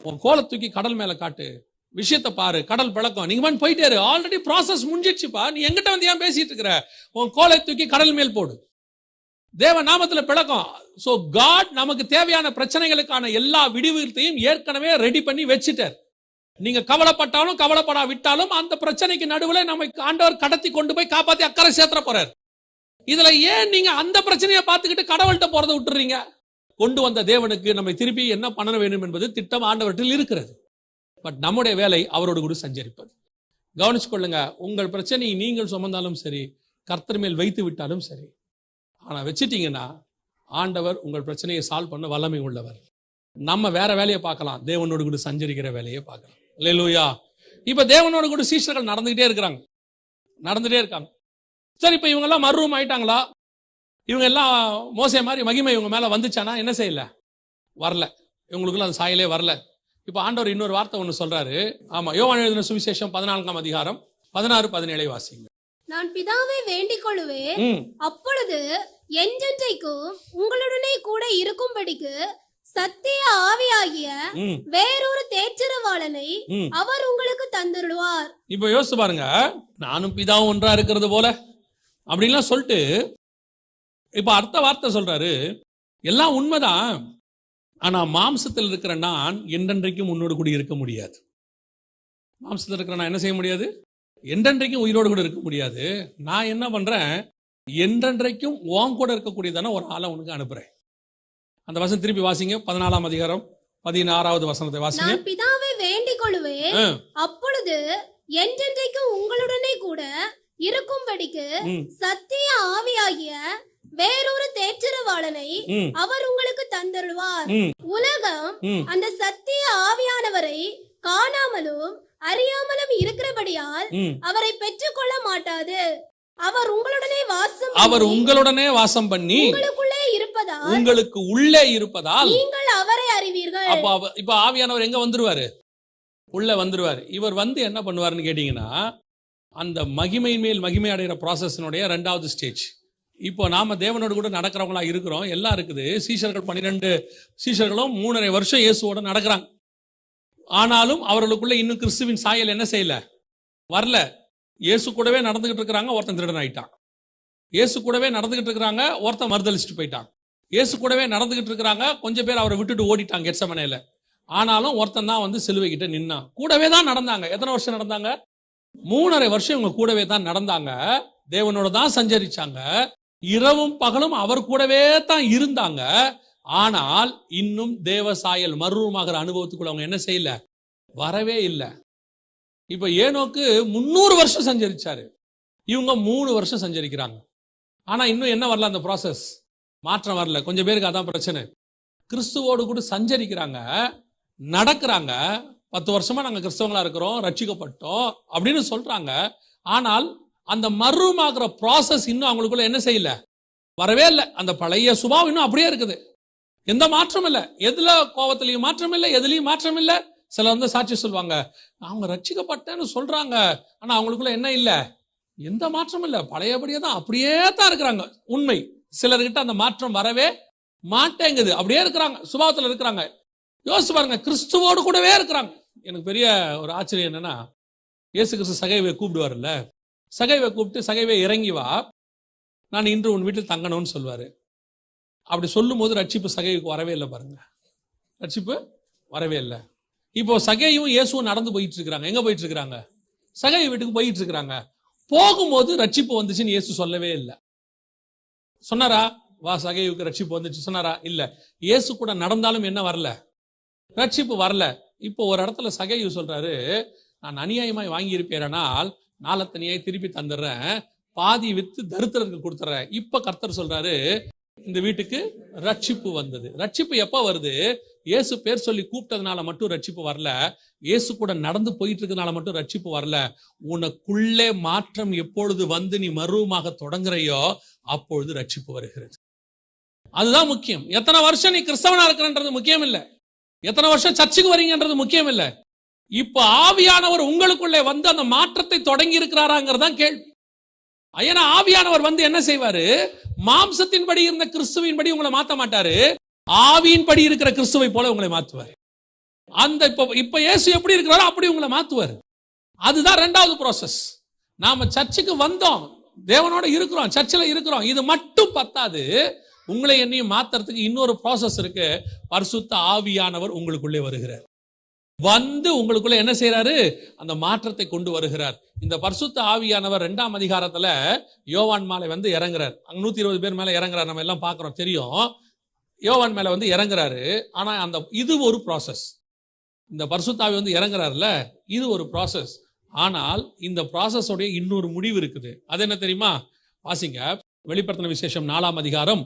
உன் கோலை தூக்கி கடல் மேல காட்டு, விஷயத்தை பாரு, கடல் பழக்கம், நீங்க போயிட்டே இரு, ஆல்ரெடி ப்ராசஸ் முடிஞ்சிடுச்சுப்பா. நீ எங்கிட்ட வந்து ஏன் பேசிட்டு இருக்கிற? உன் கோலை தூக்கி கடல் மேல் போடு. தேவ நாமத்துல பிழக்கம். சோ காட் நமக்கு தேவையான பிரச்சனைகளுக்கான எல்லா விடுவித்தையும் ஏற்கனவே ரெடி பண்ணி வச்சுட்டார். நீங்க கவலைப்பட்டாலும் கவலைப்படா விட்டாலும் அந்த பிரச்சனைக்கு நடுவுல நம்ம ஆண்டவர் கடத்தி கொண்டு போய் காப்பாத்தி அக்கறை சேர்த்துற போறார். இதுல ஏன் நீங்க அந்த பிரச்சனையை பார்த்துக்கிட்டு கடவுள்கிட்ட போறதை விட்டுறீங்க? கொண்டு வந்த தேவனுக்கு நம்ம திருப்பி என்ன பண்ண வேண்டும் என்பது திட்டம் ஆண்டவற்றில் இருக்கிறது. பட் நம்முடைய வேலை அவரோடு கூட சஞ்சரிப்பது. கவனிச்சு கொள்ளுங்க, உங்கள் பிரச்சனையை நீங்கள் சுமந்தாலும் சரி, கர்த்தர் மேல் வைத்து விட்டாலும் சரி, ஆனா வச்சிட்டீங்கன்னா ஆண்டவர் உங்கள் பிரச்சனையை சால்வ் பண்ண வல்லமை உள்ளவர். நம்ம வேற வேலையை பார்க்கலாம், தேவனோடு கூட சஞ்சரிக்கிற வேலையை பார்க்கலாம். அல்லேலூயா. இப்ப தேவனோடு கூட சீஷர்கள் நடந்துகிட்டே இருக்காங்க. சரி, இப்ப இவங்க எல்லாம் மறுரூம் ஆயிட்டாங்களா? இவங்க எல்லாம் மோசே மாதிரி மகிமை இவங்க மேல வந்துச்சானா? என்ன செய்யல, வரல. இவங்களுக்குள்ள அந்த சாயலே வரல. இப்போ ஆண்டவர் இன்னொரு வார்த்தை ஒன்று சொல்றாரு. ஆமா, யோவான் எழுதின சுவிசேஷம் 14ஆம் அதிகாரம் 16, 17 வாசிங்க. நான் பிதாவை வேண்டிக் கொள்ளுவேன், ம் அப்பொழுது என்றென்றைக்கும் உங்களுடனே கூட இருக்கும்படிக்கு சத்திய ஆவியாகிய ம் வேறொரு தேற்றரவாளனை ம் அவர் உங்களுக்கு தந்துடுவார். இப்போ யோசிச்சு பாருங்க, நானும் பிதாவும் ஒன்றா இருக்கிறது போல அப்படின்லாம் சொல்லிட்டு இப்ப அடுத்த வார்த்தை சொல்றாரு, எல்லாம் உண்மைதான், ஆனா மாம்சத்தில் இருக்கிற நான் என்றென்றைக்கும் உன்னோடு கூட இருக்க முடியாது. மாம்சத்தில் இருக்கிற நான் என்ன செய்ய முடியாது? என்றென்றைக்கும் உயிரோடு கூட இருக்க முடியாது. நான் என்ன பண்றேன், என்றென்றைக்கும் உன் கூட இருக்கக்கூடியதான ஒரு ஆளை உனக்கு அனுப்புறேன். அந்த வசனம் திருப்பி வாசிங்க. 14ஆம் அதிகாரம் 16வது வசனத்தை வாசிங்க. நான் பிதாவை வேண்டிக் கொள்ளுவேன், ஆ, அப்பொழுது என்றென்றைக்கும் உங்களுடனே கூட இருக்கும்படிக்கு ம், சத்திய ஆவியாகிய வேறொரு தேற்றரவாளனை ம், அவர் உங்களுக்கு தந்துடுவார். ம், உலகம் ம். அந்த சத்திய ஆவியானவரை காணாமலும் அறியாமலும் இருக்கிறபடியால் ம். அவரை பெற்றுக்கொள்ள மாட்டாது. அவர் உங்களுடனே வாசம் அவர் பண்ணி உங்களுடனே வாசம் பண்ணி உங்களுக்குள்ளே இருப்பதால் உங்களுக்கு உள்ளே இருப்பதால் நீங்கள் அவரை அறிவீர்கள். அப்ப இப்ப ஆவியானவர் எங்க வந்துருவாரு? உள்ள வந்துருவாரு. இவர் வந்து என்ன பண்ணுவாருன்னு கேட்டீங்கன்னா, அந்த மகிமை மேல் மகிமை அடைகிற ப்ராசஸினுடைய 2வது ஸ்டேஜ். இப்போ நாம தேவனோடு கூட நடக்கிறவங்களா இருக்கிறோம், எல்லாம் இருக்குது. சீஷர்கள் 12 சீஷர்களும் 3.5 வருஷம் இயேசுவோட நடக்கிறாங்க. ஆனாலும் அவர்களுக்குள்ள இன்னும் கிறிஸ்துவின் சாயல் என்ன செய்யல, வரல. இயேசு கூடவே நடந்துகிட்டு இருக்கிறாங்க, ஒருத்தன் திருடன் ஆயிட்டான். இயேசு கூடவே நடந்துகிட்டு இருக்கிறாங்க, ஒருத்தன் மறுதலிச்சுட்டு போயிட்டான். இயேசு கூடவே நடந்துகிட்டு இருக்கிறாங்க, கொஞ்சம் பேர் அவரை விட்டுட்டு ஓடிட்டாங்க கெத்செமனேல. ஆனாலும் ஒருத்தன் தான் வந்து சிலுவை கிட்ட நின்னான். கூடவே தான் நடந்தாங்க. எத்தனை வருஷம் நடந்தாங்க? 3.5 வருஷம் இவங்க கூடவே தான் நடந்தாங்க. தேவனோட தான் சஞ்சரிச்சாங்க. இரவும் பகலும் அவர் கூடவே தான் இருந்தாங்க. ஆனால் இன்னும் தேவ சாயல் மறுரூபமாகிற அனுபவத்துக்குள்ள அவங்க என்ன செய்யல, வரவே இல்லை. இப்ப ஏனோக்கு 300 வருஷம் சஞ்சரிச்சாரு, இவங்க 3 வருஷம் சஞ்சரிக்கிறாங்க. ஆனா இன்னும் என்ன வரல, அந்த ப்ராசஸ் மாற்றம் வரல. கொஞ்சம் பேருக்கு அதான் பிரச்சனை. கிறிஸ்துவோடு கூட சஞ்சரிக்கிறாங்க, நடக்கிறாங்க. 10 வருஷமா நாங்க கிறிஸ்தவங்களா இருக்கிறோம், ரட்சிக்கப்பட்டோம் அப்படின்னு சொல்றாங்க. ஆனால் அந்த மறுரூபமாகிற ப்ராசஸ் இன்னும் அவங்களுக்குள்ள என்ன செய்யல, வரவே இல்லை. அந்த பழைய சுபாவம் இன்னும் அப்படியே இருக்குது. எந்த மாற்றம் இல்லை. எதுல கோபத்திலையும் மாற்றம் இல்லை, எதுலையும் மாற்றம் இல்லை. சில வந்து சாட்சி சொல்லுவாங்க, அவங்க ரட்சிக்கப்பட்டேன்னு சொல்றாங்க, ஆனா அவங்களுக்குள்ள என்ன இல்லை, எந்த மாற்றம் இல்லை, பழையபடியே தான், அப்படியே தான் இருக்கிறாங்க. உண்மை. சிலர்கிட்ட அந்த மாற்றம் வரவே மாட்டேங்குது, அப்படியே இருக்கிறாங்க, சுபாவத்தில் இருக்கிறாங்க. யோசிச்சு பாருங்க, கிறிஸ்துவோடு கூடவே இருக்கிறாங்க. எனக்கு பெரிய ஒரு ஆச்சரியம் என்னன்னா, இயேசு கிறிஸ்து சகைவை கூப்பிடுவார்ல, சகைவை கூப்பிட்டு, சகைவை இறங்கி வா, நான் இன்று உன் வீட்டில் தங்கணும்னு சொல்லுவாரு. அப்படி சொல்லும் போது ரட்சிப்பு சகைவுக்கு வரவே இல்லை. பாருங்க, ரட்சிப்பு வரவே இல்லை. இப்போ சகையும் இயேசுவும் நடந்து போயிட்டு இருக்கிறாங்க. எங்க போயிட்டு இருக்கிறாங்க? சகை வீட்டுக்கு போயிட்டு இருக்கிறாங்க. போகும்போது ரட்சிப்பு வந்துச்சுன்னு இயேசு சொல்லவே இல்லை. சொன்னாரா, வா சகைவுக்கு ரட்சிப்பு வந்துச்சு சொன்னாரா? இல்ல. இயேசு கூட நடந்தாலும் என்ன வரல, ரட்சிப்பு வரல. இப்போ ஒரு இடத்துல சகைவு சொல்றாரு, நான் அநியாயமாய் வாங்கி இருப்பேனால் நாளத்தனியாய் திருப்பி தந்துடுறேன், பாதி வித்து தரித்திரருக்கு கொடுத்துறேன். இப்ப கர்த்தர் சொல்றாரு, இந்த வீட்டுக்கு ரட்சிப்பு வந்தது. ரட்சிப்பு எப்ப வருது? இயேசு பேர் சொல்லி கூப்பிட்டதுனால மட்டும் ரட்சிப்பு வரல. இயேசு கூட நடந்து போயிட்டு இருக்கிறதுனால மட்டும் ரட்சிப்பு வரல. உனக்குள்ளே மாற்றம் எப்பொழுது வந்து நீ மறுரூபமாக தொடங்குறையோ அப்பொழுது ரட்சிப்பு வருகிறது. அதுதான் முக்கியம். எத்தனை வருஷம் நீ கிறிஸ்தவனா இருக்கிறன்றது முக்கியம் இல்லை, எத்தனை வருஷம் சர்ச்சுக்கு வரீங்கன்றது முக்கியம் இல்லை. இப்ப ஆவியானவர் உங்களுக்குள்ளே வந்து அந்த மாற்றத்தை தொடங்கி இருக்கிறாராங்கிறதான் கேள்வி. ஏன்னா ஆவியானவர் வந்து என்ன செய்வாரு, மாம்சத்தின்படி இருந்த கிறிஸ்துவின்படி உங்களை மாத்த மாட்டாரு, ஆவியின்படி இருக்கிற கிறிஸ்துவை போல உங்களை மாத்துவார். அந்த இப்ப இயேசு எப்படி இருக்கிறாரோ அப்படி உங்களை மாத்துவார். அதுதான் 2வது ப்ராசஸ். நாம சர்ச்சுக்கு வந்தோம், தேவனோட இருக்கிறோம், சர்ச்சில் இருக்கிறோம், இது மட்டும் பத்தாது. உங்களை என்னையும் மாத்துறதுக்கு இன்னொரு ப்ராசஸ் இருக்கு. பரிசுத்த ஆவியானவர் உங்களுக்குள்ளே வருகிறார். வந்து உங்களுக்குள்ள என்ன செய்யறாரு, அந்த மாற்றத்தை கொண்டு வருகிறார். இந்த பரிசுத்த ஆவியானவர் 2ஆம் அதிகாரத்துல யோவான் மேல வந்து இறங்குறார். அங்க 120 பேர் மேல இறங்குறார், நம்ம எல்லாம் பாக்குறோம், தெரியும். யோவான் மேல வந்து இறங்குறாரு. ஆனா அந்த இது ஒரு ப்ராசஸ். இந்த பரிசுத்த ஆவி வந்து இறங்குறாருல, இது ஒரு ப்ராசஸ். ஆனால் இந்த ப்ராசஸ் உடைய இன்னொரு முடிவு இருக்குது. அது என்ன தெரியுமா? வாசிங்க, வெளிப்படுத்தின விசேஷம் 4ஆம் அதிகாரம்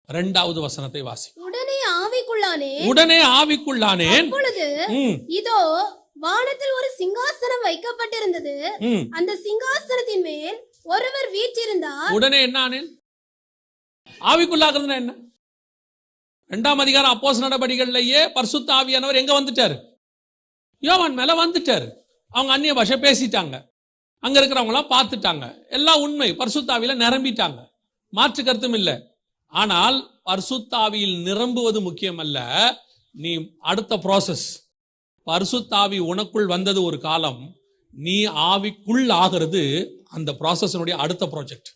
2வது வசனத்தை வாசி. உடனே ஆவிக்குள்ளானேன், அப்பொழுது இதோ வானத்தில் ஒரு சிங்காசனம் வைக்கப்பட்டிருந்தது, அந்த சிங்காசனத்தின் மேல் ஒருவர் வீற்றிருந்தார். உடனே என்ன ஆனேன்? ஆவிக்குள்ளாகிறதுனா என்ன? 2ஆம் அதிகாரம் அப்போஸ்தலர் நடபடிகளிலேயே பரிசுத்த ஆவியானவர் எங்க வந்துட்டாரு? யோவான் மேல வந்துட்டாரு. அவங்க அந்நிய பாஷை பேசிட்டாங்க, அங்க இருக்கிறவங்க எல்லாம் பார்த்துட்டாங்க, எல்லாம் உண்மை, பரிசுத்த ஆவியில நிரம்பிட்டாங்க, மாற்று கருத்தும் இல்லை. ஆனால் பரிசுத்த ஆவியில் நிரம்புவது முக்கியம் அல்ல, நீ அடுத்த ப்ராசஸ். பரிசுத்த ஆவி உனக்குள் வந்தது ஒரு காலம், நீ ஆவிக்குள் ஆகிறது அந்த ப்ராசஸினுடைய அடுத்த ப்ராஜெக்ட்.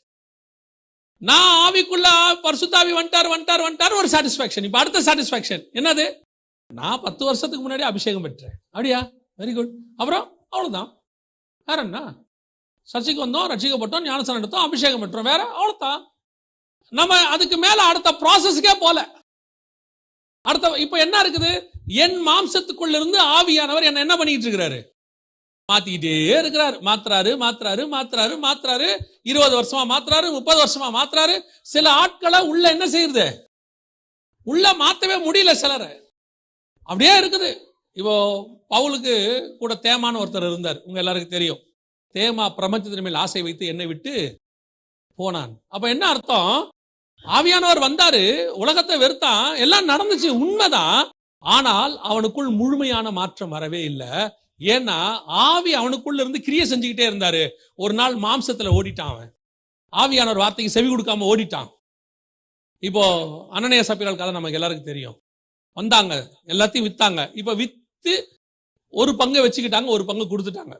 நான் ஆவிக்குள்ள பரிசுத்த ஆவி வந்துட்டார் ஒரு சாட்டிஸ்ஃபேக்ஷன். இப்ப அடுத்த சாட்டிஸ்ஃபேக்ஷன் என்னது? நான் 10 வருஷத்துக்கு முன்னாடி அபிஷேகம் பெற்றேன். அப்படியா? Very good. அப்புறம் அவ்வளவுதான். வேற என்ன? சர்ச்சைக்கு வந்தோம், ரட்சிக்கப்பட்டோம், ஞானஸ்நானம் எடுத்தோம், அபிஷேகம் பெற்றோம், வேற அவ்வளவுதான். நம்ம அதுக்கு மேல அடுத்த ப்ராசஸ்க்கே போல. அடுத்த இப்ப என்ன இருக்குது? என் மாம்சத்துக்குள்ள இருந்து ஆவியானவர் என்ன பண்ணிட்டு இருக்கிறாரு? மாத்திக்கிட்டே இருக்கிறாரு. மாத்துறாரு 20 வருஷமா மாத்துறாரு, 30 வருஷமா மாத்துறாரு. சில ஆட்களை உள்ள என்ன செய்யுது? உள்ள மாத்தவே முடியல சிலரை. அப்படியே இருக்குது. இப்போ பவுலுக்கு கூட தேமான்னு ஒருத்தர் இருந்தார், உங்க எல்லாருக்கும் தெரியும். தேமா பிரபஞ்சத்தின் மேல் ஆசை வைத்து என்னை விட்டு போனான். அப்ப என்ன அர்த்தம்? ஆவியானவர் வந்தாரு, உலகத்தை வெறுத்தான், எல்லாம் நடந்துச்சு, உண்மைதான். ஆனால் அவனுக்குள் முழுமையான மாற்றம் வரவே இல்லை. ஏன்னா ஆவி அவனுக்குள்ள இருந்து கிரியை செஞ்சுக்கிட்டே இருந்தாரு. ஒரு நாள் மாம்சத்துல ஓடிட்டான் அவன். ஆவியானவர் வார்த்தைக்கு செவி கொடுக்காம ஓடிட்டான். இப்போ அனனியா சப்பீரால் கதை நமக்கு எல்லாருக்கும் தெரியும். வந்தாங்க, எல்லாத்தையும் வித்தாங்க. இப்ப வித்து ஒரு பங்கை வச்சுக்கிட்டாங்க, ஒரு பங்கு கொடுத்துட்டாங்க.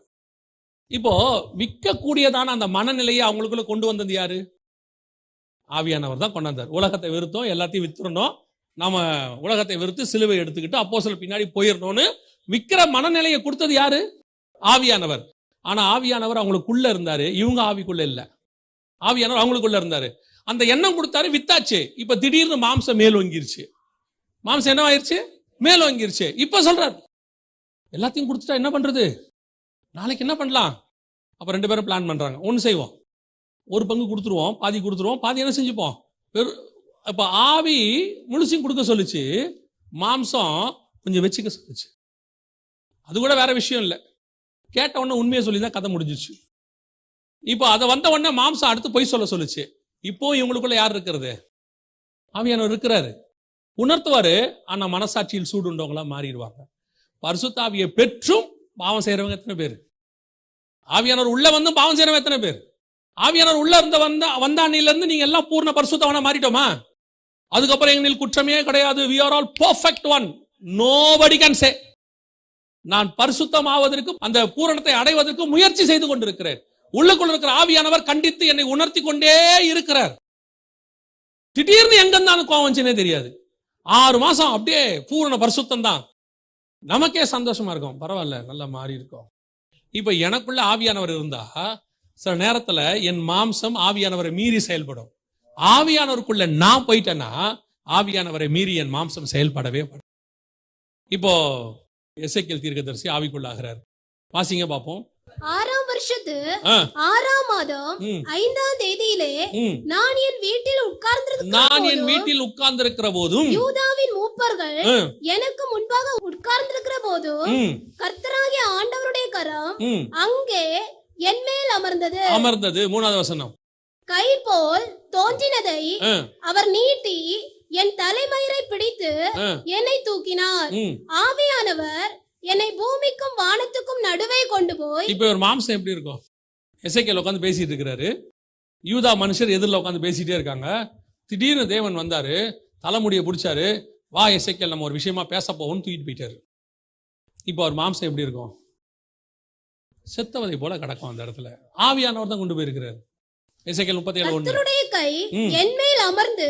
இப்போ விற்க கூடியதான அந்த மனநிலையை அவங்களுக்குள்ள கொண்டு வந்தது யாரு? ஆவியானவர் தான் கொண்டாந்தார். உலகத்தை வெறுத்தோம், எல்லாத்தையும் வித்துறணும், நாம உலகத்தை வெறுத்து சிலுவை எடுத்துக்கிட்டு அப்போஸ்தலர் பின்னாடி போயிடணும்னு விக்கிற மனநிலையை கொடுத்தது யாரு? ஆவியானவர். ஆனா ஆவியானவர் அவங்களுக்குள்ள இருந்தாரு, இவங்க ஆவிக்குள்ள இல்ல. ஆவியானவர் அவங்களுக்குள்ள இருந்தாரு, அந்த எண்ணம் கொடுத்தாரு, வித்தாச்சு. இப்ப திடீர்னு மாம்சம் மேல் வாங்கிருச்சு. மாம்சம் என்ன ஆயிருச்சு? மேல் வாங்கிருச்சு. இப்ப சொல்றாரு, எல்லாத்தையும் கொடுத்துட்டா என்ன பண்றது? நாளைக்கு என்ன பண்ணலாம்? அப்ப 2 பேரும் பிளான் பண்றாங்க. ஒன்னு செய்வோம், ஒரு பங்கு கொடுத்துருவோம், பாதி என்ன செஞ்சுப்போம். அப்ப ஆவி முழுசையும் கொடுக்க சொல்லுச்சு, மாம்சம் கொஞ்சம் வச்சுக்க சொல்லுச்சு. அது கூட வேற விஷயம் இல்லை, கேட்ட உடனே உண்மையை சொல்லி தான் கதை முடிஞ்சிச்சு. இப்போ அதை வந்த உடனே மாம்சம் அடுத்து பொய் சொல்ல சொல்லுச்சு. இப்போ இவங்களுக்குள்ள யார் இருக்கிறது? ஆவியானவர் இருக்கிறாரு, உணர்த்துவாரு. ஆனா மனசாட்சியில் சூடு உண்டவங்களா மாறிடுவாங்க. பரிசுத்த ஆவியை பெற்றும் பாவம் செய்யறவங்க எத்தனை பேர்? ஆவியானவர் உள்ள வந்து பாவம் செய்யறவங்க எத்தனை பேர்? ஆவியானவர் உள்ள இருந்து வந்தாண்ணில இருந்து நீங்க எல்லாம் பூர்ண பரிசுத்தவனா மாறிட்டோமா? அதுக்கப்புறம் எங்களில் குற்றமே கிடையாது, we are all perfect one, nobody can say. நான் பரிசுத்தமாவதற்கு, அந்த பூரணத்தை அடைவதற்கு முயற்சி செய்து கொண்டிருக்கிறேன். உள்ளுக்குள்ள இருக்கிற ஆவியானவர் கண்டித்து என்னை உணர்த்தி கொண்டே இருக்கிறார். திடீர்னு எங்க இருந்தாலும் கோவம் வந்துச்சுனே தெரியாது. 6 மாசம் அப்படியே பூரண பரிசுத்தம் தான். நமக்கே சந்தோஷமா இருக்கும், பரவாயில்ல நல்லா மாறி இருக்கும். இப்ப எனக்குள்ள ஆவியானவர் இருந்தா சில நேரத்துல என் மாம்சம் ஆவியானவரை மீறி செயல்படும். ஆவியானவருக்குள்ள நான் போயிட்டேன்னா ஆவியானவரை மீறி என் மாம்சம் செயல்படவே படும். இப்போ எசேக்கியேல் தீர்க்கதரிசி ஆவிக்குள்ளாகிறார். வாசிங்க பாப்போம். 6ஆம் வருஷத்து 6ஆம் மாதம் 5ஆம் தேதியிலே நான் என் வீட்டில் உட்கார்ந்திருக்கிற போதும் யூதாவின் மூப்பர்கள் எனக்கு முன்பாக உட்கார்ந்திருக்கிற போதும் கர்த்தராகிய ஆண்டவருடைய கரம் அங்கே என் மேல் அமர்ந்தது. 3வது வசனம். கை போல் தோன்றினதை அவர் நீட்டி என் தலைமயிரை பிடித்து என்னை தூக்கினார். ஆவியானவர் என்னை பூமிக்கும் வானத்துக்கும் நடுவே கொண்டு போய். இப்ப ஒரு மாம்சம் எப்படி இருக்கும்? எசேக்கியேல் உட்கார்ந்து பேசிட்டு இருக்கிறாரு, யூதா மனுஷர் எதிரில் உட்கார்ந்து பேசிட்டே இருக்காங்க. திடீர்னு தேவன் வந்தாரு, தலைமுடியை பிடிச்சாரு, வா எசேக்கியேல் நம்ம ஒரு விஷயமா பேச போவோம்னு தூக்கிட்டு போயிட்டாரு. இப்போ ஒரு மாம்சம் எப்படி இருக்கும்? செத்தவதை போல கிடக்கும் அந்த இடத்துல. ஆவியானவர் தான் கொண்டு போயிருக்கிறார். எசேக்கியேல் 37:1. கர்த்தருடைய கை என் மேல் அமர்ந்து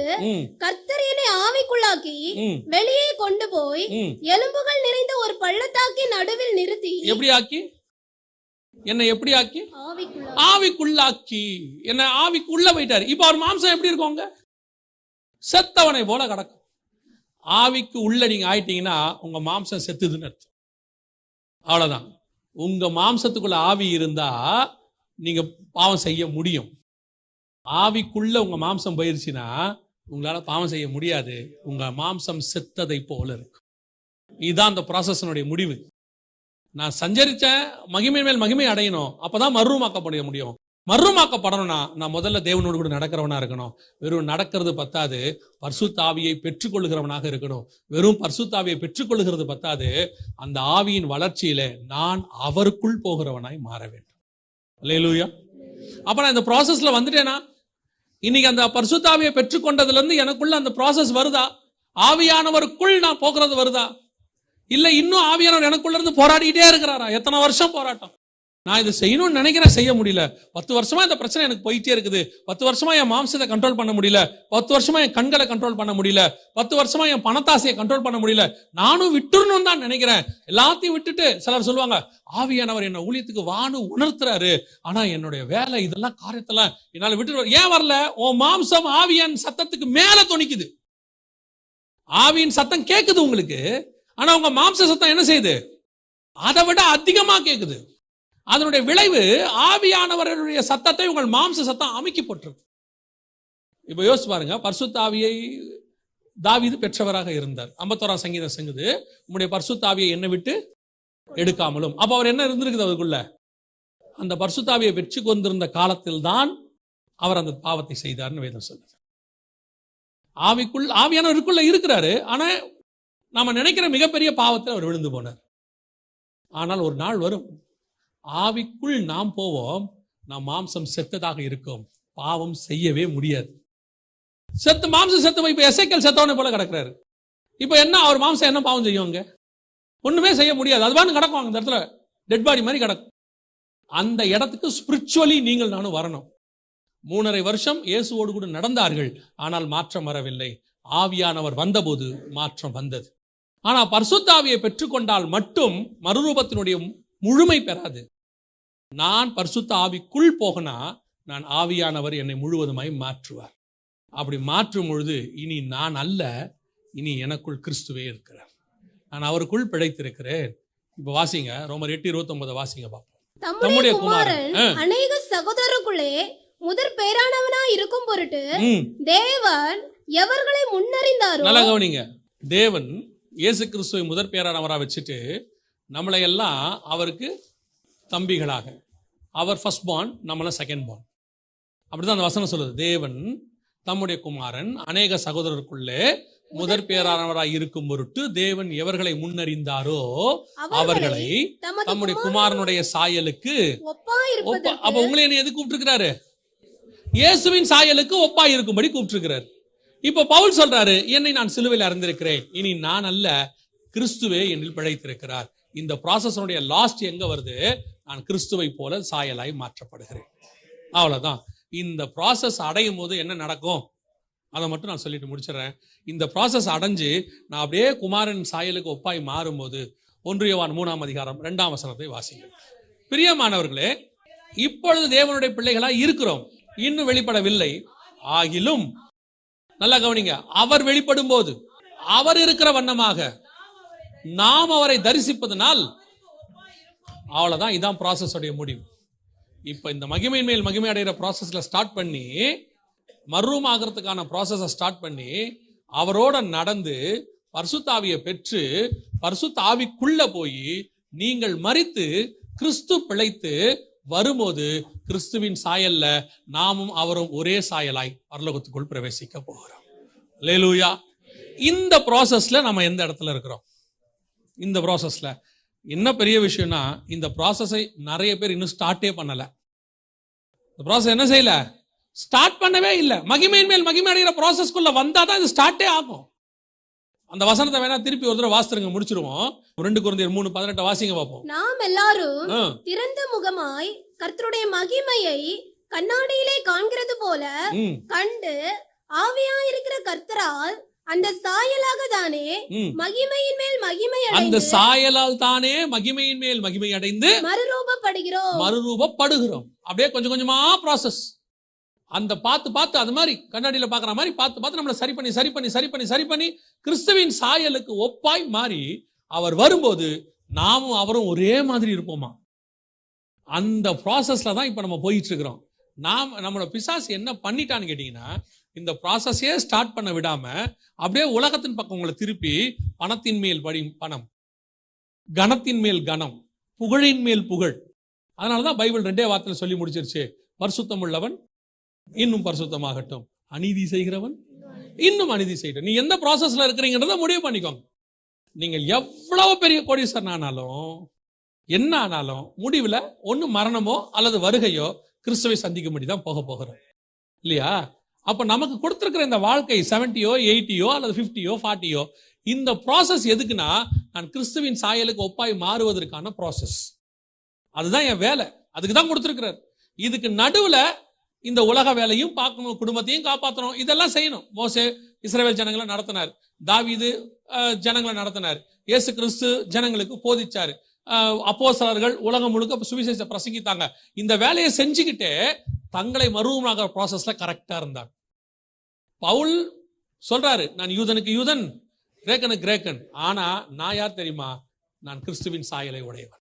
கர்த்தர் என்னை ஆவிக்குள்ளாக்கி வெளியே கொண்டு போய் எலும்புகள் நிறைந்த ஒரு பள்ளத்தாக்கின் நடுவில் நிறுத்தி. எப்படி ஆக்கி? என்ன எப்படி ஆக்கி? ஆவிக்குள்ளாக்கி என்ன ஆவிக்குள்ள போயிட்டாரு. இப்ப அவர் மாம்சம் எப்படி இருக்குங்க? செத்தவனை போல கிடக்கும். ஆவிக்கு உள்ள நீங்க ஆயிட்டீங்கன்னா உங்க மாம்சம் செத்துதுன்னு அர்த்தம். அவ்வளவுதான். உங்க மாம்சத்துக்குள்ள ஆவி இருந்தா நீங்க பாவம் செய்ய முடியும். ஆவிக்குள்ள உங்க மாம்சம் போயிருச்சுன்னா உங்களால பாவம் செய்ய முடியாது. உங்க மாம்சம் செத்ததை போல இருக்கும். இதுதான் அந்த ப்ராசஸனுடைய முடிவு. நான் சஞ்சரிச்சேன், மகிமை மேல் மகிமை அடையணும், அப்பதான் மறுரூமாக்கப்பட முடியும். மறுரூபமாக்கப்படணும்னா நான் முதல்ல தேவனோடு கூட நடக்கிறவனா இருக்கணும். வெறும் நடக்கிறது பத்தாது, பரிசுத்த ஆவியை பெற்றுக்கொள்ளுகிறவனாக இருக்கணும். வெறும் பரிசுத்த ஆவியை பெற்றுக்கொள்ளுகிறது பத்தாது, அந்த ஆவியின் வளர்ச்சியில நான் அவருக்குள் போகிறவனாய் மாற வேண்டும். அல்லேலூயா. அப்ப நான் இந்த ப்ராசஸ்ல வந்துட்டேனா, இன்னைக்கு அந்த பரிசுத்த ஆவியை பெற்றுக்கொண்டதுல இருந்து எனக்குள்ள அந்த ப்ராசஸ் வருதா? ஆவியானவருக்குள் நான் போகிறது வருதா? இல்ல இன்னும் ஆவியானவர் எனக்குள்ள இருந்து போராடிட்டே இருக்கிறாரா? எத்தனை வருஷம் போராட்டம். நான் இது செய்யணும்னு நினைக்கிறேன், செய்ய முடியல. 10 வருஷமா இந்த பிரச்சனை எனக்கு போயிட்டே இருக்குது. 10 வருஷமா என் மாம்சத்தை கண்ட்ரோல் பண்ண முடியல. 10 வருஷமா என் கண்களை கண்ட்ரோல் பண்ண முடியல. 10 வருஷமா என் பணத்தாசையை கண்ட்ரோல் பண்ண முடியல. நானும் விட்டுறணும் தான் நினைக்கிறேன். எல்லாத்தையும் விட்டுட்டு சிலர் சொல்லுவாங்க, ஆவியானவர் என்ன ஊழியத்துக்கு வான்னு உணர்த்துறாரு, ஆனா என்னுடைய வேலை இதெல்லாம் காரியத்தெல்லாம் என்னால விட்டு ஏன் வரல? உன் மாம்சம் ஆவியின் சத்தத்துக்கு மேல துணிக்குது. ஆவியின் சத்தம் கேக்குது உங்களுக்கு, ஆனா உங்க மாம்ச சத்தம் என்ன செய்யுது? அதை விட அதிகமா கேக்குது. அதனுடைய விளைவு ஆவியானவருடைய சத்தத்தை உங்கள் மாம்ச சத்தம் அமுக்கி போட்டிருக்கு. இப்ப யோசிச்சு பாருங்க, பரிசுத்த ஆவியை தாவீது பெற்றவராக இருந்தார். 51ஆம் சங்கீதம் சொல்லுது, உம்முடைய பரிசுத்த ஆவியை என்னை விட்டு எடுக்காமலும். அப்ப அவர் என்ன இருந்திருக்குது அவருக்குள்ள? அந்த பரிசுத்த ஆவியை பெற்று கொண்டிருந்த காலத்தில் தான் அவர் அந்த பாவத்தை செய்தார்னு வேதம் சொல்லுது. ஆவியானவருக்குள்ள இருக்கிறாரு, ஆனா நாம நினைக்கிற மிகப்பெரிய பாவத்தை அவர் விழுந்து போனார். ஆனால் ஒரு நாள் வரும், ஆவிக்குள் நாம் போவோம், நாம் மாம்சம் செத்ததாக இருக்கும், பாவம் செய்யவே முடியாது. மாம்சம் செத்து இப்ப எசேக்கியேல் செத்தவனை போல கிடக்கிறாரு. இப்ப என்ன அவர் மாம்சம் என்ன பாவம் செய்யுங்க? ஒண்ணுமே செய்ய முடியாது. அதுவான்னு கிடக்கும், அந்த இடத்துல டெட் பாடி மாதிரி கிடக்கும். அந்த இடத்துக்கு ஸ்பிரிச்சுவலி நீங்கள் நானும் வரணும். 3.5 வருஷம் இயேசுவோடு கூட நடந்தார்கள், ஆனால் மாற்றம் வரவில்லை. ஆவியானவர் வந்தபோது மாற்றம் வந்தது. ஆனா பரிசுத்த ஆவியை பெற்றுக்கொண்டால் மட்டும் மறுரூபத்தினுடைய முழுமை பெறாது. நான் பரிசுத்த ஆவிக்குள் போகனா, நான் ஆவியானவர் என்னை முழுவதுமாய் மாற்றுவார். அப்படி மாற்றும் பொழுது இனி நான் அல்ல, இனி எனக்குள் கிறிஸ்துவே இருக்கிறார். நான் அவருக்குள் பிழைத்திருக்கிறேன். இப்ப வாசிங்க, ரோமர் 8:29 வாசிங்க பாப்போம். தம்முடைய குமாரன் அநேக சகோதரருக்குள்ளே முதற் பேரானவனா இருக்கும் பொருட்டு தேவன் எவர்களை முன்னறிந்தாரோ. நல்லா கவனிங்க, தேவன் இயேசு கிறிஸ்துவை முதற் பேரானவரா வச்சுட்டு நம்மளை எல்லாம் அவருக்கு தம்பிகளாக, அவர் ஃபர்ஸ்ட் பார்ன், நம்மள செகண்ட் பார்ன். அப்படிதான் அந்த வசனம் சொல்லுது. தேவன் தம்முடைய குமாரன் அநேக சகோதரருக்குள்ளே முதற் பேரானவராய் இருக்கும் பொருட்டு தேவன் எவர்களை முன்னறிந்தாரோ அவர்களை தம்முடைய குமாரனுடைய சாயலுக்கு அப்ப உங்களை என்ன எது கூப்பிட்டுருக்கிறாரு? இயேசுவின் சாயலுக்கு ஒப்பாய் இருக்கும்படி கூப்பிட்டுருக்கிறார். இப்ப பவுல் சொல்றாரு, என்னை நான் சிலுவையில் அறிந்திருக்கிறேன், இனி நான் அல்ல, கிறிஸ்துவே என்னில் பிழைத்திருக்கிறார். இந்த ப்ராசஸனுடைய லாஸ்ட் எங்க வருது? நான் கிறிஸ்துவை போல சாயலாய் மாற்றப்படுகிறேன். அவ்வளவுதான். இந்த ப்ராசஸ் அடையும் போது என்ன நடக்கும் அதை மட்டும் நான் சொல்லிட்டு முடிச்சிடறேன். இந்த ப்ராசஸ் அடைஞ்சு நான் அப்படியே குமாரன் சாயலுக்கு ஒப்பாய் மாறும்போது 1 யோவான் 3ஆம் அதிகாரம் 2ஆம் வசனத்தை வாசிங்க. பிரியமானவர்களே, இப்பொழுது தேவனுடைய பிள்ளைகளாய் இருக்கிறோம், இன்னும் வெளிப்படவில்லை. ஆகிலும் நல்லா கவனிங்க, அவர் வெளிப்படும் போது அவர் இருக்கிற வண்ணமாக நாம் அவரை தரிசிப்பதனால், அவ்வளவுதான். இதான் ப்ராசஸ் உடைய முடிவு. இப்ப இந்த மகிமையின் மேல் மகிமை அடைகிற ப்ராசஸ்ல ஸ்டார்ட் பண்ணி, மர்ரூம் ஆகிறதுக்கான ப்ராசஸை ஸ்டார்ட் பண்ணி, அவரோட நடந்து பரிசுத்த ஆவியை பெற்று பரிசுத்த ஆவிக்குள்ள போய் நீங்கள் மரித்து கிறிஸ்து பிழைத்து வரும்போது கிறிஸ்துவின் சாயல்ல நாமும் அவரும் ஒரே சாயலாய் பரலோகத்துக்குள் பிரவேசிக்க போகிறோம். அல்லேலூயா. இந்த ப்ராசஸ்ல நம்ம எந்த இடத்துல இருக்கிறோம்? இந்த ப்ராசஸ்ல என்ன பெரிய விஷயம்னா, இந்த ப்ராசஸை நிறைய பேர் இன்னும் ஸ்டார்ட்டே பண்ணல. இந்த ப்ராசஸ் என்ன செய்யல? ஸ்டார்ட் பண்ணவே இல்லை. மகிமையின் மேல் மகிமை அடைகிற ப்ராசஸ்க்குள்ள வந்தாதான் இது ஸ்டார்ட்டே ஆகும். அந்த வசனத்தை வேணா திருப்பி ஒரு தடவை வாசித்துருங்க, முடிச்சிருவோம். 2 கொரிந்தியர் 3:18 வாசிங்க பார்ப்போம். நாம் எல்லாரும் திறந்த முகமாய் கர்த்தருடைய மகிமையை கண்ணாடியிலே காண்கிறது போல கண்டு ஆவியாயிருக்கிற கர்த்தரால் அந்த சாயலாக தானே மகிமையின் மேல் மகிமை அடைந்து, அந்த சாயலால் தானே மகிமையின் மேல் மகிமை அடைந்து மறுரூபப்படுகிறோம். அப்படியே கொஞ்சம் கொஞ்சமா ப்ராசஸ். அந்த பார்த்து அது மாதிரி கண்ணாடியில பாக்குற மாதிரி பார்த்து நம்மளை சரி பண்ணி கிறிஸ்துவின் சாயலுக்கு ஒப்பாய் மாறி அவர் வரும்போது நாமும் அவரும் ஒரே மாதிரி இருப்போமா. அந்த ப்ராசஸ்ல தான் இப்ப நம்ம போயிட்டு இருக்கிறோம். நம்மளோட பிசாசு என்ன பண்ணிட்டான்னு கேட்டீங்கன்னா, இந்த ப்ராசஸே ஸ்டார்ட் பண்ண விடாம அப்படியே உலகத்தின் பக்கம் உங்களை திருப்பி பணத்தின் மேல் பணம், கனத்தின் மேல் கனம், புகழின் மேல் புகழ். அதனாலதான் பைபிள் 2 வார்த்தையில சொல்லி முடிச்சிருச்சு, பரிசுத்தம் உள்ளவன் இன்னும் பரிசுத்தமாகட்டும், அநீதி செய்கிறவன் இன்னும் அநீதி செய்யட்டும். நீ எந்த ப்ராசஸ்ல இருக்கிறீங்கன்றத முடிவு பண்ணிக்கோங்க. நீங்கள் எவ்வளவு பெரிய கோடீஸ்வரன் ஆனாலும் என்ன ஆனாலும் முடிவுல ஒண்ணு மரணமோ அல்லது வருகையோ கிறிஸ்துவை சந்திக்கும்படி தான் போக போகிறோம் இல்லையா? அப்ப நமக்கு கொடுத்திருக்கிற இந்த வாழ்க்கை 70யோ 80யோ அல்லது 50யோ 40யோ, இந்த ப்ராசஸ் எதுக்குன்னா நான் கிறிஸ்துவின் சாயலுக்கு ஒப்பாய் மாறுவதற்கான ப்ராசஸ். அதுதான் என் வேலை, அதுக்கு தான் கொடுத்திருக்கிறார். இதுக்கு நடுவுல இந்த உலக வேலையும் பார்க்கணும், குடும்பத்தையும் காப்பாற்றணும், இதெல்லாம் செய்யணும். மோசே இஸ்ரவேல் ஜனங்களை நடத்தினார், தாவீது ஜனங்களை நடத்தினார், இயேசு கிறிஸ்து ஜனங்களுக்கு போதிச்சாரு, அப்போஸ்தலர்கள் உலகம் முழுக்க சுவிசேஷத்தை பிரசங்கித்தாங்க. இந்த வேலையை செஞ்சுக்கிட்டே தங்களை மறுரூபமாகிற ப்ராசஸ்ல கரெக்டா இருந்தாங்க. பவுல் சொல்றாரு, நான் யூதனுக்கு யூதன், கிரேக்கனுக்கு கிரேக்கன், ஆனா நான் யார் தெரியுமா? நான் கிறிஸ்துவின் சாயலை உடையவன்.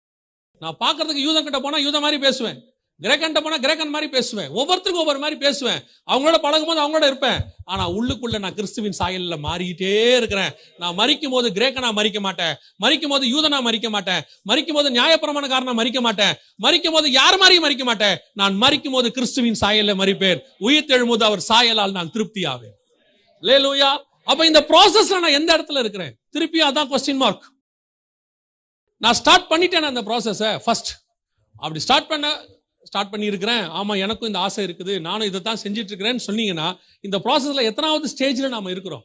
நான் பார்க்கறதுக்கு யூதன் கிட்ட போனா யூதன் மாதிரி பேசுவேன், கிரேக்கன் போனா கிரேக்கன் மாதிரி பேசுவேன், ஒவ்வொருத்தருக்கும் ஒவ்வொரு மாதிரி பேசுவேன், அவங்களோட பழகும் போது அவங்களோட இருப்பேன். ஆனா உள்ளுக்குள்ள நான் கிறிஸ்துவின் சாயல்ல மாறிக்கிட்டே இருக்கிறேன். நான் மரிக்கும் போது கிரேக்கனா மரிக்க மாட்டேன், மரிக்கும் போது யூதனா மரிக்க மாட்டேன், மரிக்கும் போது நியாயப்பிரமாணக்காரனா மரிக்க மாட்டேன், மரிக்கும் போது யார் மாதிரியும் மரிக்க மாட்டேன். நான் மரிக்கும் போது கிறிஸ்துவின் சாயல்ல மரிப்பேன். உயிர் தெழும்போது அவர் சாயலால் நான் திருப்தி ஆவேன். அல்லேலூயா. அப்ப இந்த ப்ராசஸ்ல நான் எந்த இடத்துல இருக்கிறேன்? திருப்பி அதான் கொஸ்டின் மார்க். நான் ஸ்டார்ட் பண்ணிட்டேன் அந்த ப்ராசஸ. ஃபர்ஸ்ட் அப்படி ஸ்டார்ட் பண்ணி இருக்கிறேன். ஆமா, எனக்கும் இந்த ஆசை இருக்குது, நானும் இதை தான் செஞ்சிட்டு இருக்கிறேன்னு சொன்னீங்கன்னா, இந்த ப்ராசஸ்ல எத்தனாவது ஸ்டேஜ்ல நாம இருக்கிறோம்?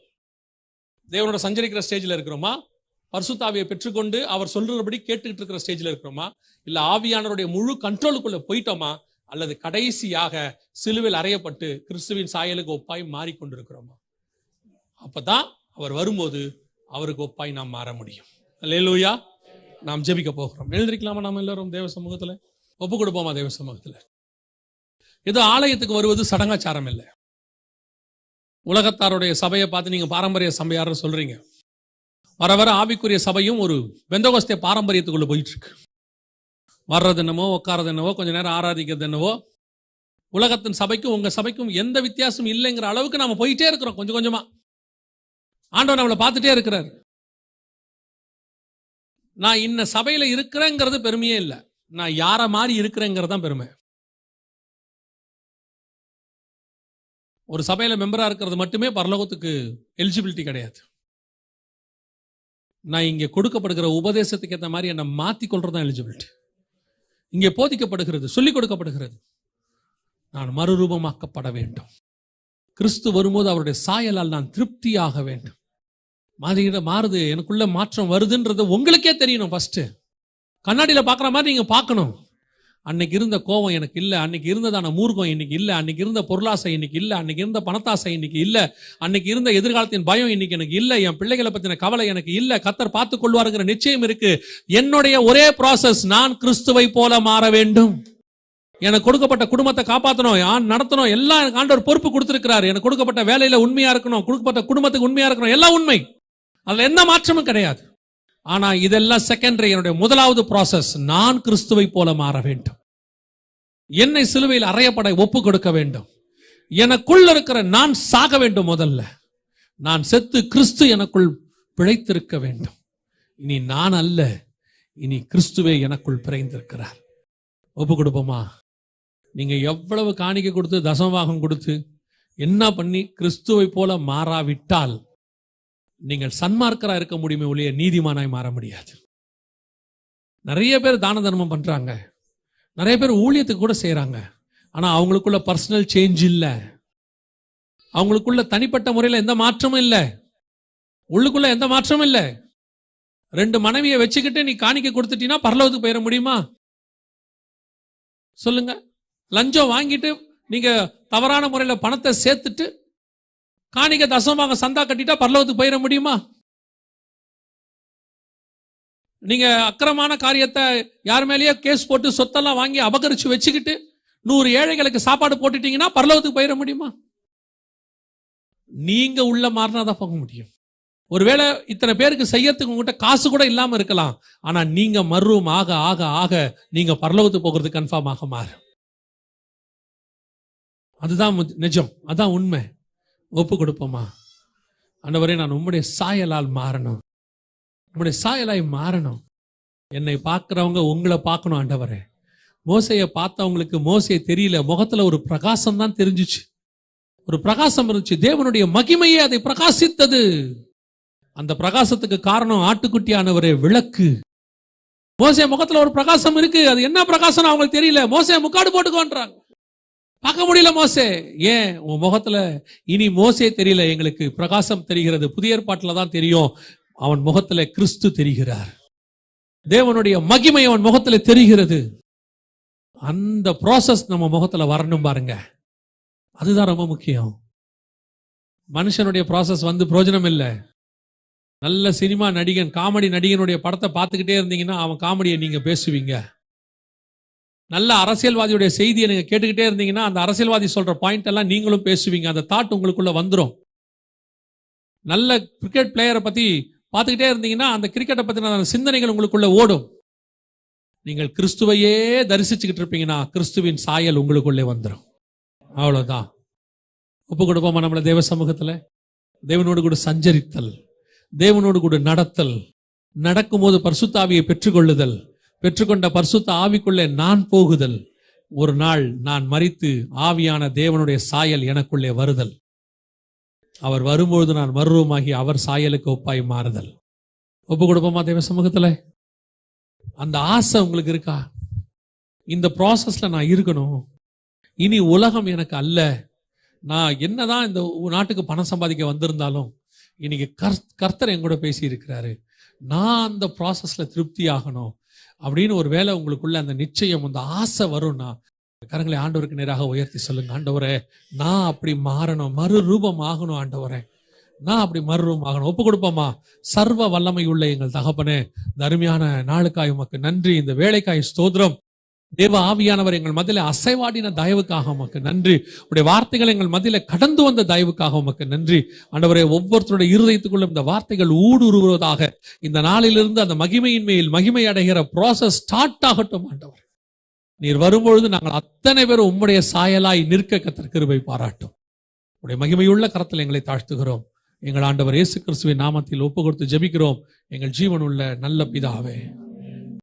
தேவனோட சஞ்சரிக்கிற ஸ்டேஜ்ல இருக்கிறோமா? பரிசுத்த ஆவியை பெற்றுக்கொண்டு அவர் சொல்றபடி கேட்டுக்கிட்டு இருக்கிற ஸ்டேஜ்ல இருக்கிறோமா? இல்ல ஆவியானவருடைய முழு கண்ட்ரோலுக்குள்ள போயிட்டோமா? அல்லது கடைசியாக சிலுவையில் அறையப்பட்டு கிறிஸ்துவின் சாயலுக்கு ஒப்பாய் மாறிக்கொண்டிருக்கிறோமா? அப்பதான் அவர் வரும்போது அவருக்கு ஒப்பாய் நாம் மாற முடியும். அல்லேலூயா. நாம் ஜெபிக்க போகிறோம். எழுந்திருக்கலாமா? நாம் எல்லாரும் தேவ சமூகத்துல ஒப்பு கொடுப்போமா? தேவ சமூகத்துல ஏதோ ஆலயத்துக்கு வருவது சடங்காச்சாரம் இல்லை. உலகத்தாருடைய சபையை பார்த்து நீங்க பாரம்பரிய சபையார் சொல்றீங்க. வர வர ஆவிக்குரிய சபையும் ஒரு பெந்தகோஸ்தே பாரம்பரியத்துக்குள்ள போயிட்டு இருக்கு. வர்றது என்னவோ, உட்காரது என்னவோ, கொஞ்ச நேரம் ஆராதிக்கிறது என்னவோ, உலகத்தின் சபைக்கும் உங்க சபைக்கும் எந்த வித்தியாசம் இல்லைங்கிற அளவுக்கு நாம போயிட்டே இருக்கிறோம். கொஞ்சம் கொஞ்சமா ஆண்டவர் நம்மளை பார்த்துட்டே இருக்கிறார். நான் இன்ன சபையில இருக்கிறேங்கிறது பெருமையே இல்லை, நான் யார மாதிரி இருக்கிறேங்கிறது தான் பெருமை. ஒரு சபையில மெம்பரா இருக்கிறது மட்டுமே பரலோகத்துக்கு எலிஜிபிலிட்டி கிடையாது. நான் இங்கே கொடுக்கப்படுகிற உபதேசத்துக்கு ஏற்ற மாதிரி என்னை மாத்தி கொள்றதுதான் எலிஜிபிலிட்டி. இங்கே போதிக்கப்படுகிறது, சொல்லிக் கொடுக்கப்படுகிறது, நான் மறுரூபமாக்கப்பட வேண்டும். கிறிஸ்து வரும்போது அவருடைய சாயலால் நான் திருப்தியாக வேண்டும். மாறுது, எனக்குள்ள மாற்றம் வருதுன்றது உங்களுக்கே தெரியணும். ஃபர்ஸ்ட் கண்ணாடியில பார்க்குற மாதிரி நீங்க பார்க்கணும். அன்னைக்கு இருந்த கோபம் எனக்கு இல்லை, அன்னைக்கு இருந்ததான மூர்க்கம் இன்னைக்கு இல்லை, அன்னைக்கு இருந்த பொருளாசை இன்னைக்கு இல்லை, அன்னைக்கு இருந்த பணத்தாசை இன்னைக்கு இல்லை, அன்னைக்கு இருந்த எதிர்காலத்தின் பயம் இன்னைக்கு எனக்கு இல்லை, என் பிள்ளைகளை பத்தின கவலை எனக்கு இல்லை, கர்த்தர் பார்த்துக் கொள்வாருங்கிற நிச்சயம் இருக்கு. என்னுடைய ஒரே ப்ராசஸ், நான் கிறிஸ்துவை போல மாற வேண்டும். எனக்கு கொடுக்கப்பட்ட குடும்பத்தை காப்பாற்றணும், நடத்தணும், எல்லாம் எனக்கு ஆண்டவர் பொறுப்பு கொடுத்திருக்கிறார். எனக்கு கொடுக்கப்பட்ட வேலையில உண்மையா இருக்கணும், கொடுக்கப்பட்ட குடும்பத்துக்கு உண்மையா இருக்கணும், எல்லாம் உண்மை, அதுல எந்த மாற்றமும் கிடையாது. ஆனா இதெல்லாம் செகண்டரி. என்னுடைய முதலாவது ப்ராசஸ், நான் கிறிஸ்துவை போல மாற வேண்டும். என்னை சிலுவையில் அறையப்பட ஒப்பு கொடுக்க வேண்டும். எனக்குள் இருக்கிற நான் சாக வேண்டும். முதல்ல நான் செத்து கிறிஸ்து எனக்குள் பிழைத்திருக்க வேண்டும். இனி நான் அல்ல, இனி கிறிஸ்துவே எனக்குள் பிழைந்திருக்கிறார். ஒப்பு கொடுப்போமா? நீங்க எவ்வளவு காணிக்கை கொடுத்து தசமபாகம் கொடுத்து என்ன பண்ணி கிறிஸ்துவை போல மாறாவிட்டால் நீங்கள் சன்மார்க்கரா இருக்க முடியுமே ஒழிய நீதிமானாய் மாற முடியாது. நிறைய பேர் தான தர்மம் பண்றாங்க, நிறைய பேர் ஊழியத்துக்கு கூட செய்யறாங்க. ஆனா அவங்களுக்குள்ள பர்சனல் சேஞ்ச் இல்ல, அவங்களுக்குள்ள தனிப்பட்ட முறையில் எந்த மாற்றமும் இல்லை, உள்ளுக்குள்ள எந்த மாற்றமும் இல்லை. 2 மனைவியை வச்சுக்கிட்டு நீ காணிக்கை கொடுத்துட்டீங்கன்னா பரலோகத்துக்கு போயிட முடியுமா? சொல்லுங்க. லஞ்சம் வாங்கிட்டு நீங்க தவறான முறையில் பணத்தை சேர்த்துட்டு காணிக்கை தசமமாக சந்தா கட்டிட்டா பரலோகத்துக்கு போயிட முடியுமா? நீங்க அக்கிரமான காரியத்தை யார் மேலேயே கேஸ் போட்டு சொத்தெல்லாம் வாங்கி அபகரிச்சு வச்சுக்கிட்டு 100 ஏழைகளுக்கு சாப்பாடு போட்டுட்டீங்கன்னா பரலோகத்துக்கு போயிட முடியுமா? நீங்க உள்ள மாறினாதான் போக முடியும். ஒருவேளை இத்தனை பேருக்கு செய்யறதுக்கு உங்ககிட்ட காசு கூட இல்லாம இருக்கலாம், ஆனா நீங்க மறுரூபம் ஆக ஆக ஆக நீங்க பரலோகத்துக்கு போகிறது கன்ஃபார்ம் ஆக மாறும். அதுதான் நிஜம், அதான் உண்மை. ஒப்பு கொடுப்போமா? ஆண்டவரே, நான் உம்முடைய சாயலால் மாறணும், உம்முடைய சாயலாய் மாறணும். என்னை பார்க்கிறவங்க உங்களை பார்க்கணும். ஆண்டவரே, மோசையை பார்த்தவங்களுக்கு மோசே தெரியல, முகத்துல ஒரு பிரகாசம் தான் தெரிஞ்சுச்சு. ஒரு பிரகாசம் இருந்துச்சு, தேவனுடைய மகிமையே அதை பிரகாசித்தது. அந்த பிரகாசத்துக்கு காரணம் ஆட்டுக்குட்டியானவரே விளக்கு. மோசே முகத்துல ஒரு பிரகாசம் இருக்கு, அது என்ன பிரகாசம் அவங்களுக்கு தெரியல. மோசே முக்காடு போட்டுக்கோன்றாங்க, பார்க்க முடியல. மோசே, ஏன் உன் முகத்துல இனி மோசே தெரியல, எங்களுக்கு பிரகாசம் தெரிகிறது. புதிய ஏற்பாட்டுல தான் தெரியும், அவன் முகத்துல கிறிஸ்து தெரிகிறார், தேவனுடைய மகிமை அவன் முகத்துல தெரிகிறது. அந்த ப்ராசஸ் நம்ம முகத்துல வரணும் பாருங்க, அதுதான் ரொம்ப முக்கியம். மனுஷனுடைய ப்ராசஸ் பிரயோஜனம் இல்லை. நல்ல சினிமா நடிகன், காமெடி நடிகனுடைய படத்தை பார்த்துக்கிட்டே இருந்தீங்கன்னா அவன் காமெடியை நீங்க பேசுவீங்க. நல்ல அரசியல்வாதியுடைய செய்தியை நீங்க கேட்டுக்கிட்டே இருந்தீங்கன்னா அந்த அரசியல்வாதி சொல்ற பாயிண்ட் எல்லாம் நீங்களும் பேசுவீங்க. அந்த தாட் உங்களுக்குள்ள வந்துடும். நல்ல கிரிக்கெட் பிளேயரை பத்தி பார்த்துக்கிட்டே இருந்தீங்கன்னா அந்த கிரிக்கெட்டை பத்தின சிந்தனைகள் உங்களுக்குள்ள ஓடும். நீங்கள் கிறிஸ்துவையே தரிசிச்சுக்கிட்டு இருப்பீங்கன்னா கிறிஸ்துவின் சாயல் உங்களுக்குள்ளே வந்துடும். அவ்வளவுதான். ஒப்பு கொடுப்போமா நம்மள தேவ சமூகத்துல? தேவனோடு கூட சஞ்சரித்தல், தேவனோடு கூட நடத்தல், நடக்கும்போது பரிசுத்த ஆவியை பெற்றுக்கொள்ளுதல், பெற்றுக்கொண்ட பரிசுத்த ஆவிக்குள்ளே நான் போகுதல், ஒரு நாள் நான் மரித்து ஆவியான தேவனுடைய சாயல் எனக்குள்ளே வருதல், அவர் வரும்பொழுது நான் மறுரூபமாகி அவர் சாயலுக்கு ஒப்பாய் மாறுதல். ஒப்பு கொடுப்போமா தேவ சமூகத்துல? அந்த ஆசை உங்களுக்கு இருக்கா? இந்த ப்ராசஸ்ல நான் இருக்கணும், இனி உலகம் எனக்கு அல்ல, நான் என்னதான் இந்த நாட்டுக்கு பணம் சம்பாதிக்க வந்திருந்தாலும் இன்னைக்கு கர்த்தர் என் கூட பேசி இருக்கிறாரு, நான் அந்த ப்ராசஸ்ல திருப்தி ஆகணும் அப்படின்னு ஒரு வேளை உங்களுக்குள்ள அந்த நிச்சயம், அந்த ஆசை வரும்னா கரங்களை ஆண்டவருக்கு நேராக உயர்த்தி சொல்லுங்க. ஆண்டவரே, நான் அப்படி மாறணும், மறுரூபம் ஆகணும். ஆண்டவரே, நான் அப்படி மறுரூபம் ஆகணும். ஒப்பு கொடுப்போமா? சர்வ வல்லமை உள்ள எங்கள் தகப்பனே, இந்த அருமையான நாளுக்காய் உமக்கு நன்றி, இந்த வேலைக்காய் ஸ்தோத்திரம். தேவ ஆவியானவர் எங்கள் மத்தியில அசைவாடின தயவுக்காக உமக்கு நன்றி. உடைய வார்த்தைகள் எங்கள் மத்தியில கடந்து வந்த தயவுக்காக உமக்கு நன்றி. ஆண்டவரே, ஒவ்வொருத்தருடைய இருதயத்துக்குள்ள இந்த வார்த்தைகள் ஊடுருவதாக இந்த நாளிலிருந்து அந்த மகிமையின் மேல் மகிமை அடைகிற ப்ராசஸ் ஸ்டார்ட் ஆகட்டும். ஆண்டவர், நீர் வரும்பொழுது நாங்கள் அத்தனை பேரும் உம்முடைய சாயலாய் நிற்க கர்த்தர் கிருபை பாராட்டும். உடைய மகிமையுள்ள கரத்தில் எங்களை தாழ்த்துகிறோம். எங்கள் ஆண்டவர் இயேசு கிறிஸ்துவின் நாமத்தில் ஒப்பு கொடுத்து ஜெபிக்கிறோம் எங்கள் ஜீவனுள்ள நல்ல பிதாவே.